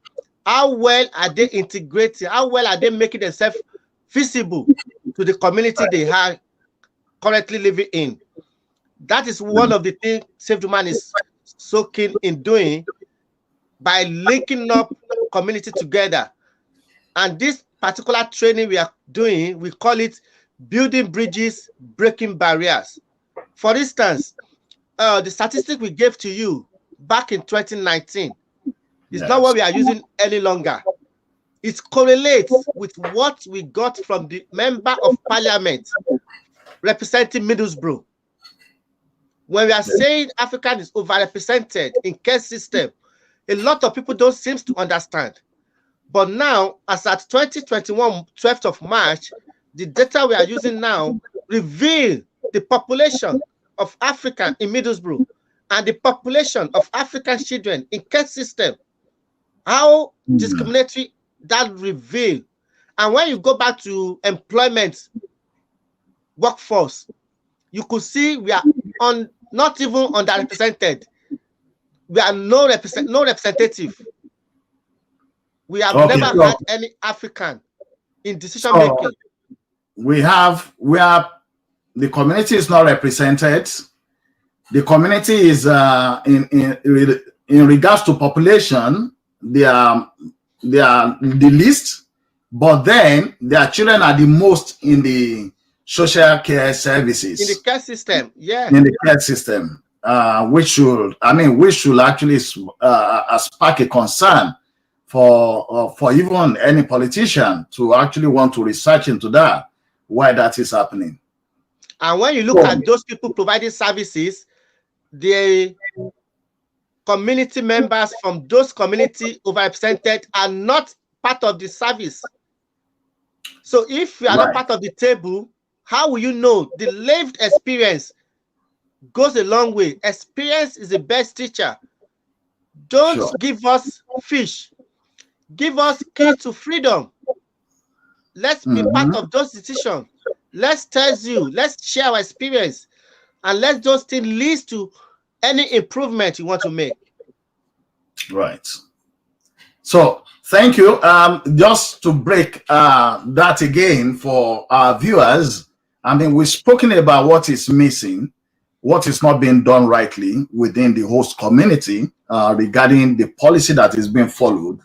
How well are they integrating? How well are they making themselves visible to the community they are currently living in? That is one of the things Save the Man is so keen in doing by linking up community together. And this particular training we are doing, we call it building bridges, breaking barriers. For instance, the statistic we gave to you back in 2019 is not what we are using any longer. It correlates with what we got from the member of parliament representing Middlesbrough. When we are saying African is overrepresented in care system, a lot of people don't seem to understand. But now, as at 2021, 12th of March, the data we are using now reveal the population of African in Middlesbrough and the population of African children in care system. How discriminatory that reveal. And when you go back to employment workforce, you could see we are not even underrepresented. We are no representative. We have never had any African in decision making. We have the community is not represented. The community is in regards to population, they are the least, but then their children are the most in the social care services. In the care system, yeah. In the care system, which should actually spark a concern for even any politician to actually want to research into that, why that is happening. And when you look at those people providing services, the community members from those community overrepresented are not part of the service. So if you are not part of the table, how will you know? The lived experience goes a long way. Experience is the best teacher. Don't give us fish. Give us key to freedom. Let's be part of those decisions. Let's tell you. Let's share our experience. And let those things lead to any improvement you want to make. Right. So thank you. Just to break that again for our viewers, I mean, we've spoken about what is missing, what is not being done rightly within the host community regarding the policy that is being followed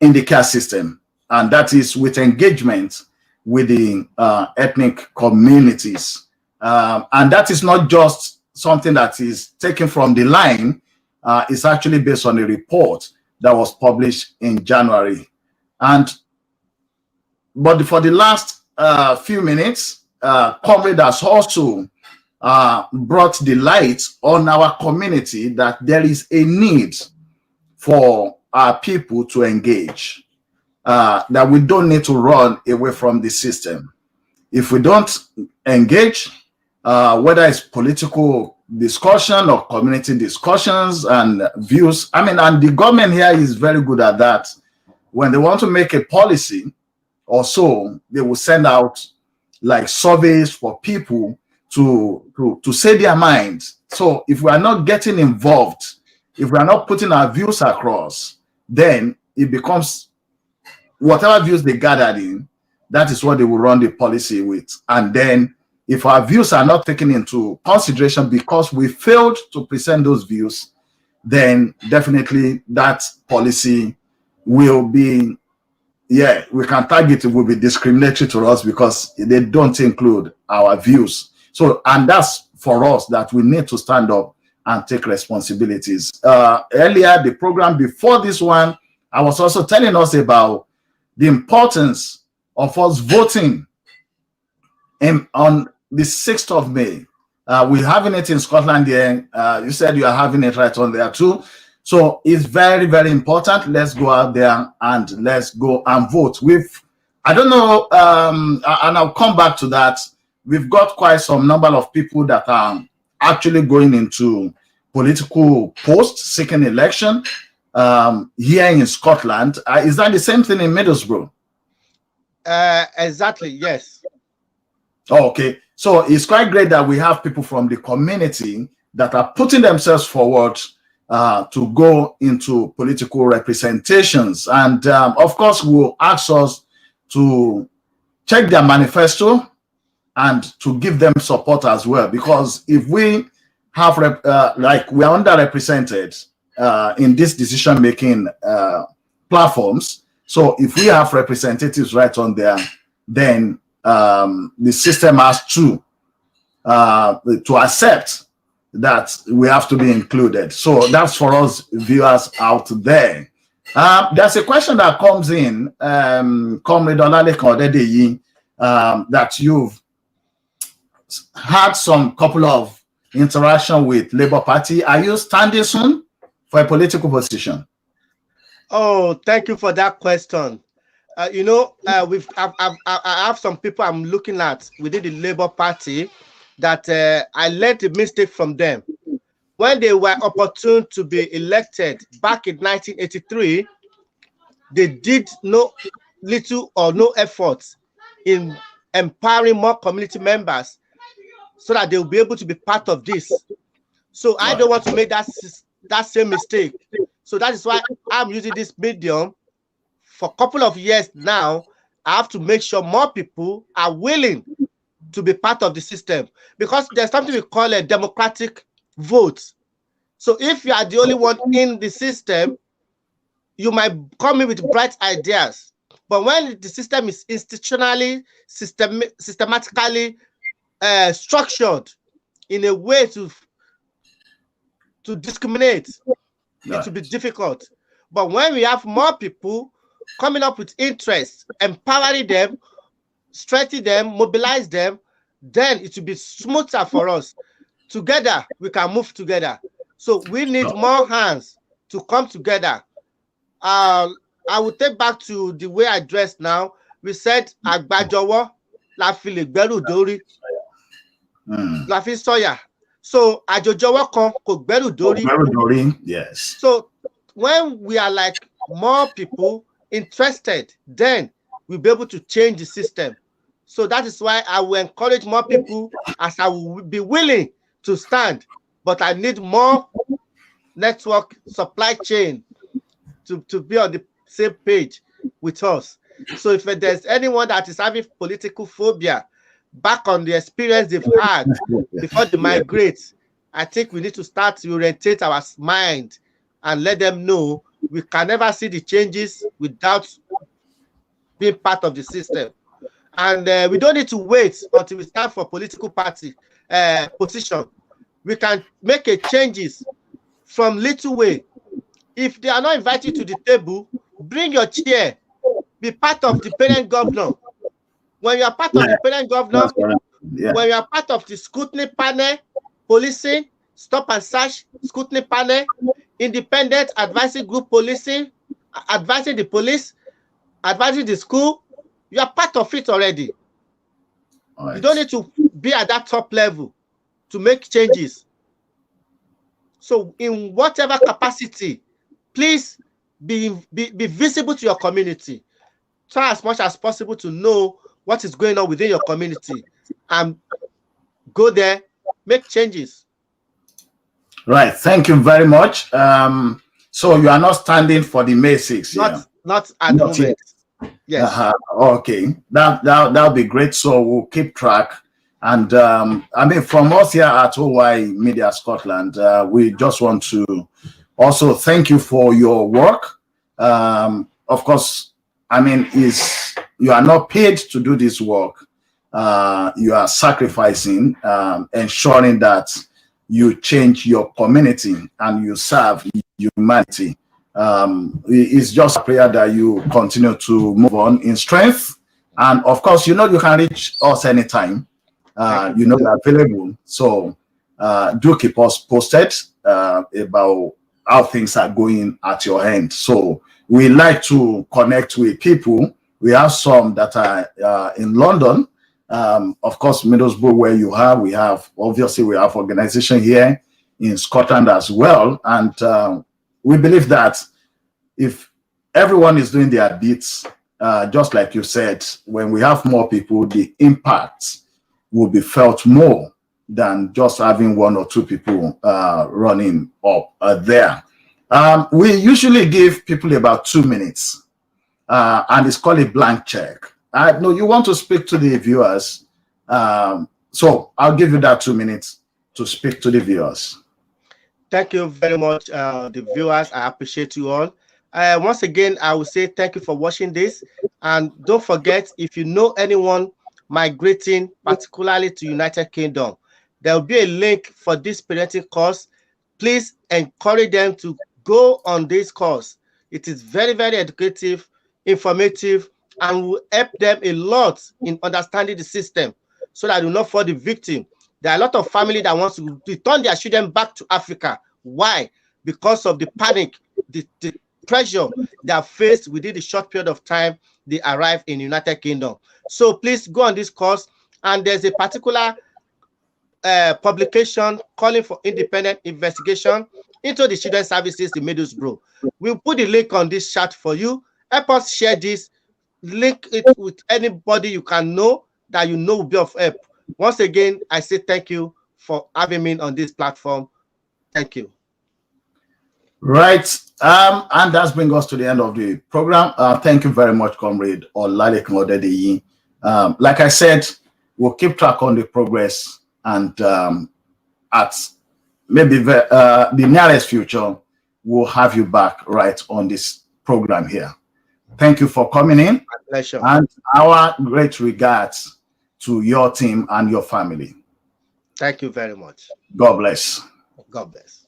in the care system. And that is with engagement with the ethnic communities. And that is not just something that is taken from the line. It's actually based on a report that was published in January. But for the last few minutes, Comrade has also brought the light on our community that there is a need for our people to engage, that we don't need to run away from the system. If we don't engage, whether it's political discussion or community discussions and views, I mean, and the government here is very good at that. When they want to make a policy or so, they will send out like surveys for people to say their minds. So if we are not getting involved, if we are not putting our views across, then it becomes whatever views they gathered in, that is what they will run the policy with. And then if our views are not taken into consideration because we failed to present those views, then definitely that policy will be, we can target it, will be discriminatory to us because they don't include our views. So, and that's for us that we need to stand up and take responsibilities. Earlier, the program before this one, I was also telling us about the importance of us voting on the 6th of May. We're having it in Scotland here. You said you are having it right on there too. So it's very, very important. Let's go out there and let's go and vote. I don't know, and I'll come back to that. We've got quite some number of people that are actually going into political posts, seeking election here in Scotland. Is that the same thing in Middlesbrough? Exactly, yes. Oh, okay. So it's quite great that we have people from the community that are putting themselves forward to go into political representations. And of course, we'll ask us to check their manifesto and to give them support as well. Because if we have, like we are underrepresented in this decision-making platforms, so if we have representatives right on there, then the system has to accept that we have to be included. So that's for us viewers out there. There's a question that comes in, Comrade Olalekan Odedeyi, that you've had some couple of interaction with Labour Party. Are you standing soon for a political position? Oh, thank you for that question. You know, I have some people I'm looking at within the Labour Party that I learned a mistake from them. When they were opportune to be elected back in 1983, they did little or no effort in empowering more community members so that they will be able to be part of this. So I don't want to make that same mistake. So that is why I'm using this medium. For a couple of years now, I have to make sure more people are willing to be part of the system, because there's something we call a democratic vote. So if you are the only one in the system, you might come in with bright ideas. But when the system is institutionally, systematically structured in a way to discriminate, it will be difficult. But when we have more people coming up with interest, empowering them, strengthening them, mobilize them, then it will be smoother for us. Together, we can move together. So we need more hands to come together. I will take back to the way I dress now. We said, Agbajowo, la fi le gberu dori, la fi soya. So, Ajojowo kan ko gberu dori. Yes. So, when we are like more people interested, then we'll be able to change the system. So that is why I will encourage more people, as I will be willing to stand, but I need more network supply chain to be on the same page with us. So if there's anyone that is having political phobia back on the experience they've had before they migrate, I think we need to start to orientate our mind and let them know we can never see the changes without being part of the system. And we don't need to wait until we stand for political party position. We can make a changes from little way. If they are not invited to the table, bring your chair. Be part of the parent governor. When you are part of the parent governor, when you are part of the scrutiny panel, policing, stop and search scrutiny panel, independent advisory group policing, advising the police, advising the school, you are part of it already. You don't need to be at that top level to make changes. So in whatever capacity, please be visible to your community. Try as much as possible to know what is going on within your community and go there, make changes. Right. Thank you very much. So you are not standing for the May 6th? Not at the moment. Yes. Okay, that'll be great. So we'll keep track. And I mean, from us here at OY Media Scotland, we just want to also thank you for your work. Of course, I mean, you are not paid to do this work. You are sacrificing, ensuring that you change your community and you serve humanity. It's just a prayer that you continue to move on in strength. And of course, you know, you can reach us anytime. You know, we're available. So do keep us posted about how things are going at your end. So we like to connect with people. We have some that are in London. Of course, Middlesbrough, where you are, we have organization here in Scotland as well. And we believe that if everyone is doing their bits, just like you said, when we have more people, the impact will be felt more than just having one or two people running up there. We usually give people about 2 minutes, and it's called a blank check. No, you want to speak to the viewers, so I'll give you that 2 minutes to speak to the viewers. Thank you very much, the viewers. I appreciate you all. Once again, I will say thank you for watching this. And don't forget, if you know anyone migrating, particularly to United Kingdom, there will be a link for this parenting course. Please encourage them to go on this course. It is very, very educative, informative, and will help them a lot in understanding the system so that they will not fall the victim. There are a lot of families that want to return their children back to Africa. Why? Because of the panic, the pressure they are faced within the short period of time they arrive in the United Kingdom. So please go on this course. And there's a particular publication calling for independent investigation into the children's services in Middlesbrough. We'll put the link on this chat for you. Help us share this. Link it with anybody you can know that you know will be of help. Once again, I say thank you for having me on this platform. Thank you. Right. And that brings us to the end of the program. Thank you very much, Comrade Olalekan Odedeyi. Like I said, we'll keep track on the progress, and at maybe the nearest future, we'll have you back right on this program here. Thank you for coming in. My pleasure. And our great regards to your team and your family. Thank you very much. God bless. God bless.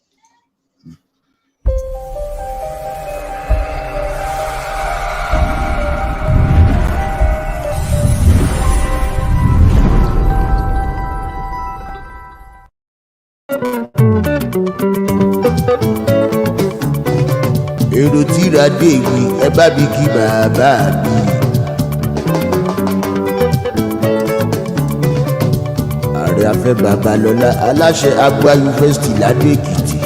èrò tíra dé yìí ẹ bá mi kí bàbá mi. ààrẹ afẹ́ babalọ́lá aláṣẹ Agba yunifásitì ládó èkìtì.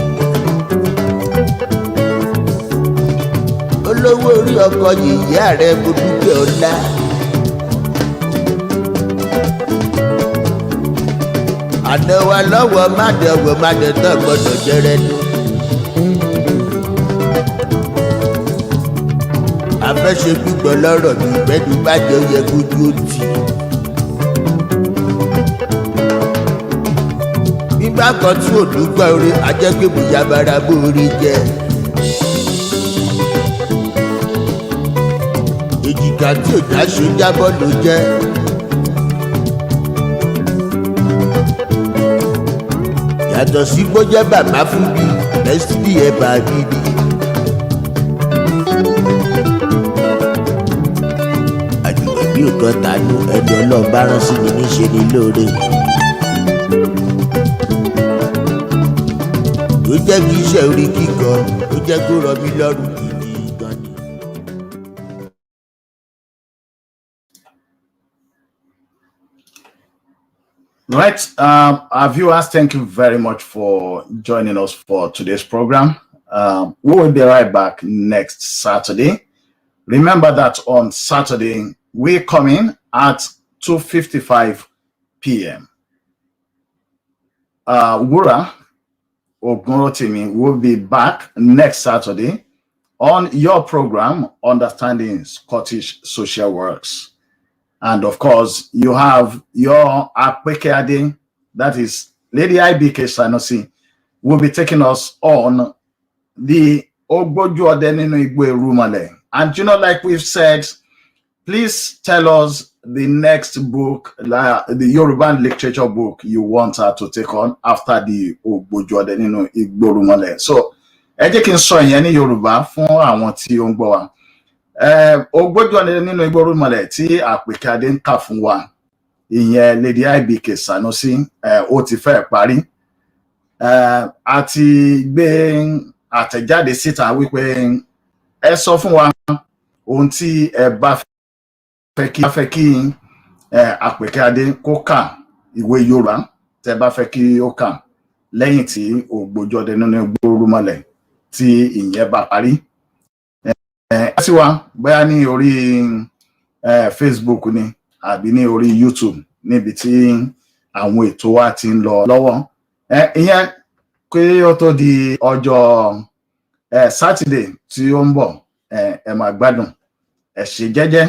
olówó orí ọkọ yìí ààrẹ Modúpẹ́ ọlá. àná wa lọ́wọ́ má dẹ̀wọ̀ má dẹ̀ tán gbọ́dọ̀ jẹ́rẹ́ nù. afẹ́ṣe gbígbọ́ lọ́rọ̀ mi ìgbẹ́dùn bá jẹ́ yẹ kójú ó tì. nígbà kan tí ò dúpẹ́ orí ajẹ́gbẹ̀mù yabara bóore jẹ́. èjìká tí ò dáṣọ jábọ́ ló jẹ́. yàtọ̀ sí gbọ́jẹ́ bàbá fún bí lẹ́sídìí ẹ̀ bá bíbí. bí òkan tànú ẹni Ọlọ́run bá rán sí mi níṣe ni lóore. ó jẹ́ kí iṣẹ́ orí kíkọ ó jẹ́ kó rọ mí lọ́rùn gidi gan ni. Right, our viewers, thank you very much for joining us for today's program. We will be right back next Saturday. Remember that on Saturday, we come in at 2:55 p.m. Wura Ogunrotimi will be back next Saturday on your program, Understanding Scottish Social Works. And of course, you have your Apekeade, that is Lady IBK Sanusi, will be taking us on the Ogboju Odeninu Igwe Rumale. And like we've said, please tell us the next book, the Yoruba literature book you want her to take on after the Ogboju Odeninu Igwe Rumale. So, ẹ jẹ́ kí n sọ ìyẹn ní Yorùbá fún àwọn tí ó ń gbọ́ wa. Ogboju Odeninu Igwe Rumale tí Apekeade ń kà fún wa, ìyẹn Lady IBK Sanusi, ó ti fẹ́ parí. Àti gbé àtẹ̀jáde síta wípé ẹ sọ fún wa ohun tí ẹ bá fẹ́ kí Apekeade kó kà, ìwé Yorùbá tẹ́ bá fẹ́ kí ó kà lẹ́yìn tí Ogboju Odeninu Igwe Rumale tí ìyẹn bá parí. Sí wa bóyá ní orí Facebook ni àbí ní orí YouTube níbi tí àwọn ètò wa ti ń lọ lọ́wọ́. Ìyẹn pé ó tó di ọjọ́ Saturday tí ó ń bọ̀, ẹ máa gbádùn, ẹ ṣe jẹ́jẹ́,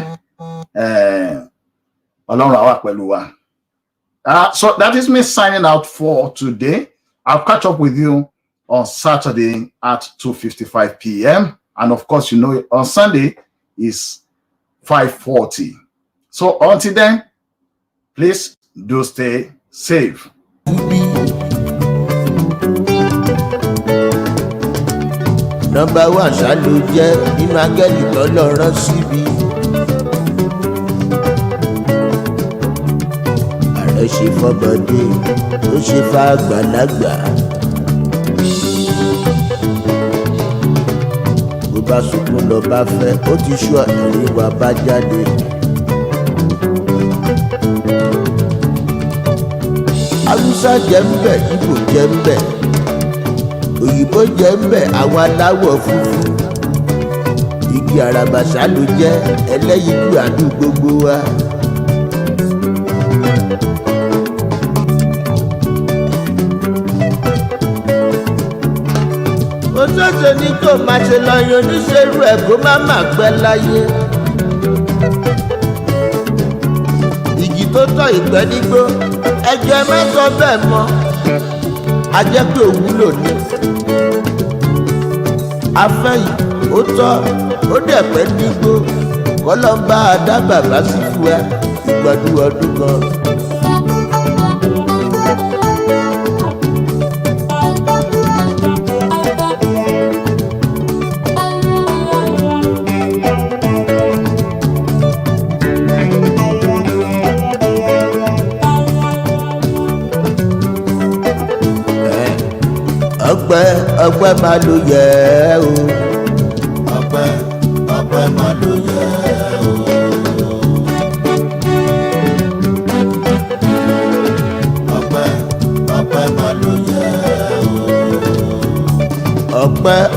Ọlọ́run á wà pẹ̀lú wa. So that is me signing out for today. I'll catch up with you on Saturday at 2:55 p.m. And of course, on Sunday is 5:40. So until then, please do stay safe. Number one ṣáàlù jẹ́ nínú áńgẹ́lì tọ́lọ́run síbi. Ààrẹ ṣe fọ́mọdé, ó ṣe fàgbàlagbà. Bó bá sunkún lọ bá fẹ́, ó ti ṣú ẹ̀rín wa bá jáde. Haúsá jẹ́ ń bẹ̀, Ìgbò jẹ́ ń bẹ̀, òyìnbó jẹ́ ń bẹ̀, àwọn aláwọ̀ funfun. Igi àràbàṣà ló jẹ́ ẹlẹ́yinjú àdúgbò gbogbo wa. Òṣèṣe ní kò máa ṣe lọ́yún oníṣẹ́rú ẹ̀ kó má má pẹ́ láyé. Ìjì tó tọ́ ìpẹ́ nígbó, ẹjọ́ ẹ má sọ bẹ́ẹ̀ mọ́, a jẹ́ pé òwúlò ni. Afẹ́yìn ó tọ́ ó dẹ̀ pẹ́ nígbó, kọ́lọ́mbà àdábàbá sí fún ẹ ìgbọ́dún ọdún kan. Ọpẹ́ máa ló yẹ o. Ọpẹ́ máa ló yẹ o. Ọpẹ́ máa ló yẹ o.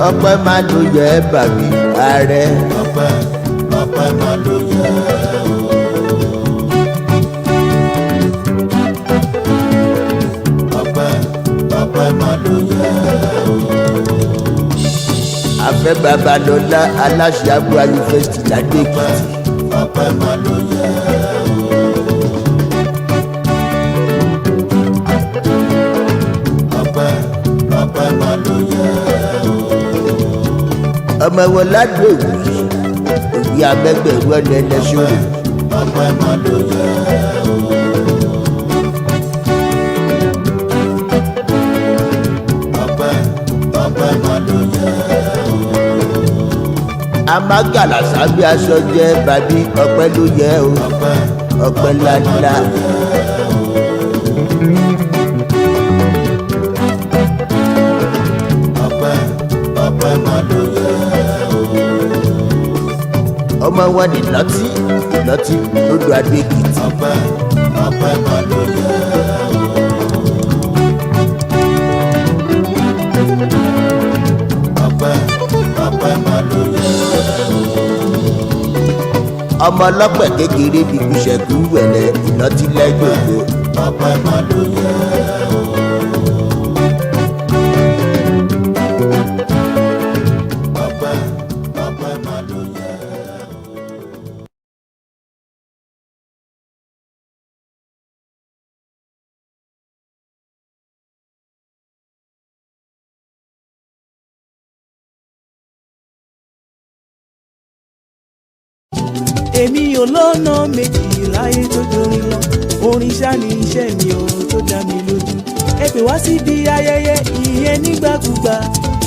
Ọpẹ́ máa ló yẹ bàbí ààrẹ. Ọpẹ́ máa ló yẹ o. Ọpẹ́ máa ló yẹ o. Afẹ́ Babalọ́lá aláṣẹ Agbo Yunifásitì Ládé Èkìtì. Ọpẹ́ máa ló yẹ o. Ọpẹ́ máa ló yẹ o. Ọmọ wọn ládùn òwì abẹ́gbẹ̀rún ọ̀nà ẹlẹ́sọ̀rọ̀. Ọpẹ́ máa ló yẹ o. Ọpẹ́ máa ló yẹ o. Amágàlà sábẹ́ aṣọ jẹ́ bàbí ọpẹ́ ló yẹ o. Ọpẹ́ ńláńlá. Ọpẹ́ máa ló yẹ o. Ọmọ wọn ní Ìlọtí lódò Adó Èkìtì. Ọpẹ́ máa ló yẹ o. Ọpẹ́ máa ló yẹ o. Ọmọ ọlọ́pẹ̀ kékeré bí kùsẹ̀kù wẹ̀lẹ̀ Ìlọtí lẹ́gbẹ̀gbẹ̀. Ọpẹ́ máa ló yẹ o. Ọpẹ́ èmi ò lọ́nà méjì láyé tó dorin lọ orin ṣá ni iṣẹ́ mi ò tó dá mi lójú ẹ pè wá síbi ayẹyẹ ìyẹn nígbàkúgbà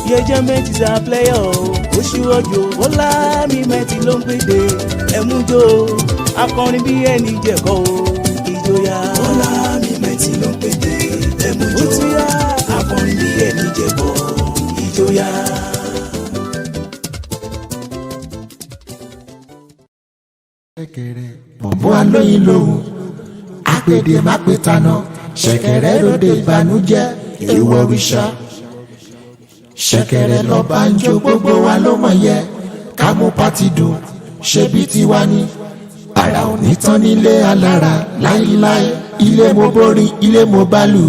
Hghlights is a player oṣù ọjọ́ ọlá mi mẹ́tì ló ń pèdè ẹ̀mújó akọrin bí ẹni jẹ̀kọ́ ìjòyà ọlá mi mẹ́tì ló ń pèdè ẹ̀mújó akọrin bí ẹni jẹ̀kọ́ ìjòyà. bọ̀bọ̀ alóyin lòun àpèdè má pè tànà ṣẹ̀kẹ̀rẹ̀ ròde ìbànújẹ́ èèwọ̀ òrìṣà ṣẹ̀kẹ̀rẹ̀ lọ́ba ń jó gbogbo wa ló mọ̀ yẹ ká mú pátì dùn ṣe bí tiwa ni ara ò ní tán nílé alára láíláí ilé mo borin ilé mo bálù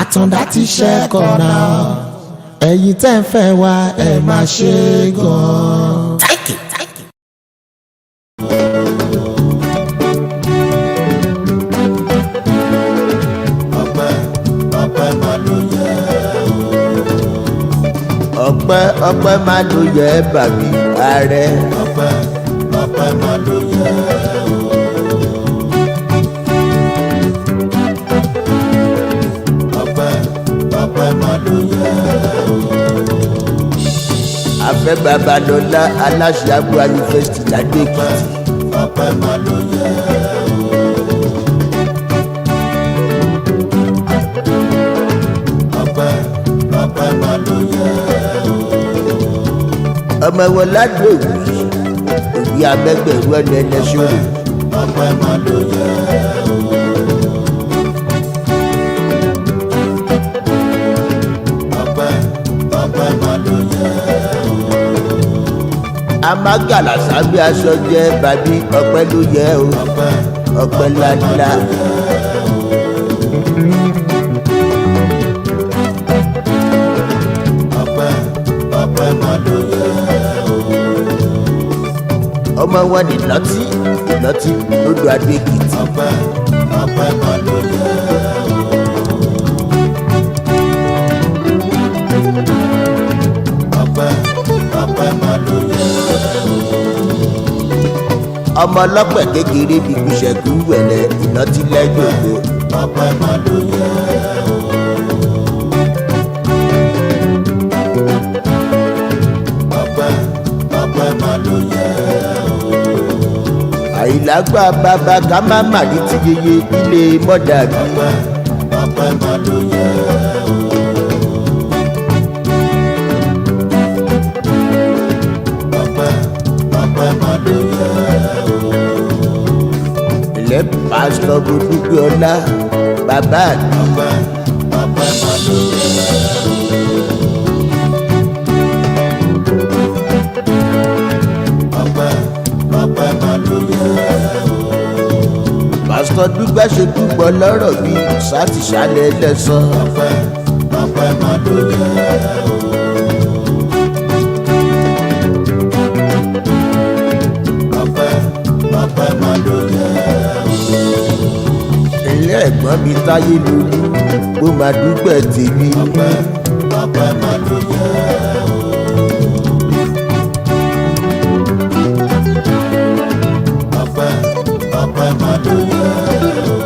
àtàndá ti ṣẹ́kọ̀ náà ẹ̀yin tẹ́ ń fẹ́ wa ẹ̀ máa ṣe gan-an. ọpẹ́ máa ló yẹ bàbí ààrẹ. ọpẹ́ máa ló yẹ o. ọpẹ́ máa ló yẹ o. afẹ́ babalọ́lá aláṣẹ àgbo yunifásitì ládé èkìtì. ọpẹ́ máa ló yẹ o. ọpẹ́ máa ló yẹ o. ọmọ wọn ládùú òwú òbí abẹ́gbẹ̀rú ẹni ẹlẹ́sọ̀rọ̀. ọpẹ́ máa ló yẹ o. ọpẹ́ máa ló yẹ o. amágàlà sábẹ́ aṣọ jẹ́ bàbí ọpẹ́ ló yẹ o. ọpẹ́ ńláńlá. ọpẹ́ máa ló yẹ o. ọmọ wọn ní ìlọtí lódò adé èkìtì. ọpẹ́ máa ló yẹ o. ọpẹ́ máa ló yẹ o. ọmọ ọlọ́pẹ̀ kékeré bíi ìṣẹ́jú wẹ̀lẹ̀ ìlọtí lẹ́yìn ògbó. ọpẹ́ máa ló yẹ o. ọpẹ́ máa ló yẹ o. àyìnlágbà bàbá ká má mà ní ti yeye ilé mọ́dà bí. ọpẹ́ máa ló yẹ o. ọpẹ́ máa ló yẹ o. ilẹ̀ pásítọ̀ gbogbo ọlá bàbá mi. ọpẹ́ máa ló yẹ o. ọpẹ́ máa ló yẹ o. pásítọ̀ dúgbà ṣe dúpọ̀ lọ́rọ̀ bí sátìsálẹ̀ lẹ́sàn. ọpẹ́ máa ló yẹ o. ọpẹ́ máa ló yẹ o. ilé ẹ̀gbọ́n mi táyé lórí kó máa dúpẹ́ tèmi. ọpẹ́ máa ló yẹ o. ọpẹ́ máa ló yẹ o.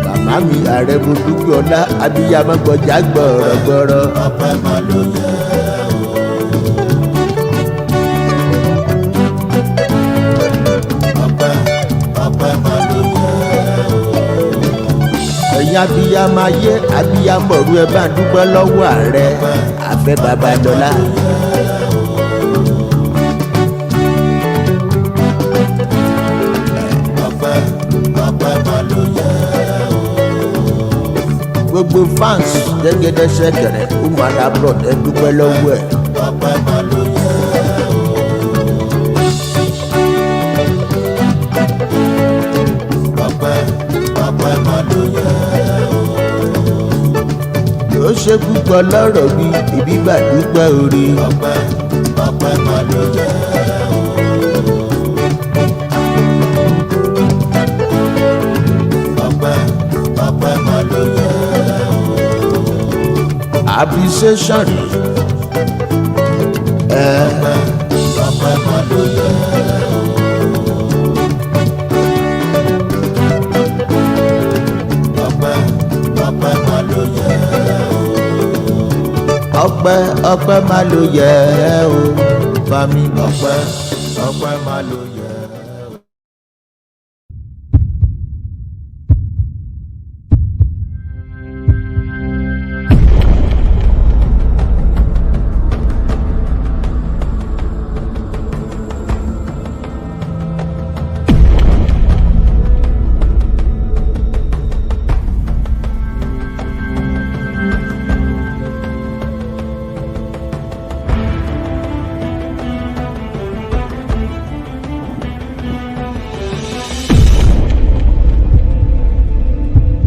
màmá mi ààrẹ mo dúpẹ́ ọlá abiyamọ gbọjà gbọ̀rọ̀gbọ̀rọ̀. ọpẹ́ máa ló yẹ o. ọpẹ́ máa ló yẹ o. ẹ̀yin abiyamọ ayé abiyamọ ọ̀rú ẹ bá ń dúpẹ́ lọ́wọ́ ààrẹ àfẹ́ babalọ́lá. ọpẹ́ máa ló yẹ o. gbogbo fans Jẹ́gẹ́dẹ́ Ṣẹ̀kẹ̀rẹ̀ ó máa ra blood ẹ dúpẹ́ lọ́wọ́ ẹ̀. ọpẹ́ máa ló yẹ o. ọpẹ́ máa ló yẹ o. ó ṣe púpọ̀ lọ́rọ̀ mi ìbí bá dúpẹ́ orí. ọpẹ́ máa ló yẹ o. ọpẹ́ máa ló yẹ o. appreciation. ọpẹ́ máa ló yẹ o. ọpẹ́ máa ló yẹ ẹ́ o bá mi ọpẹ́ máa ló yẹ.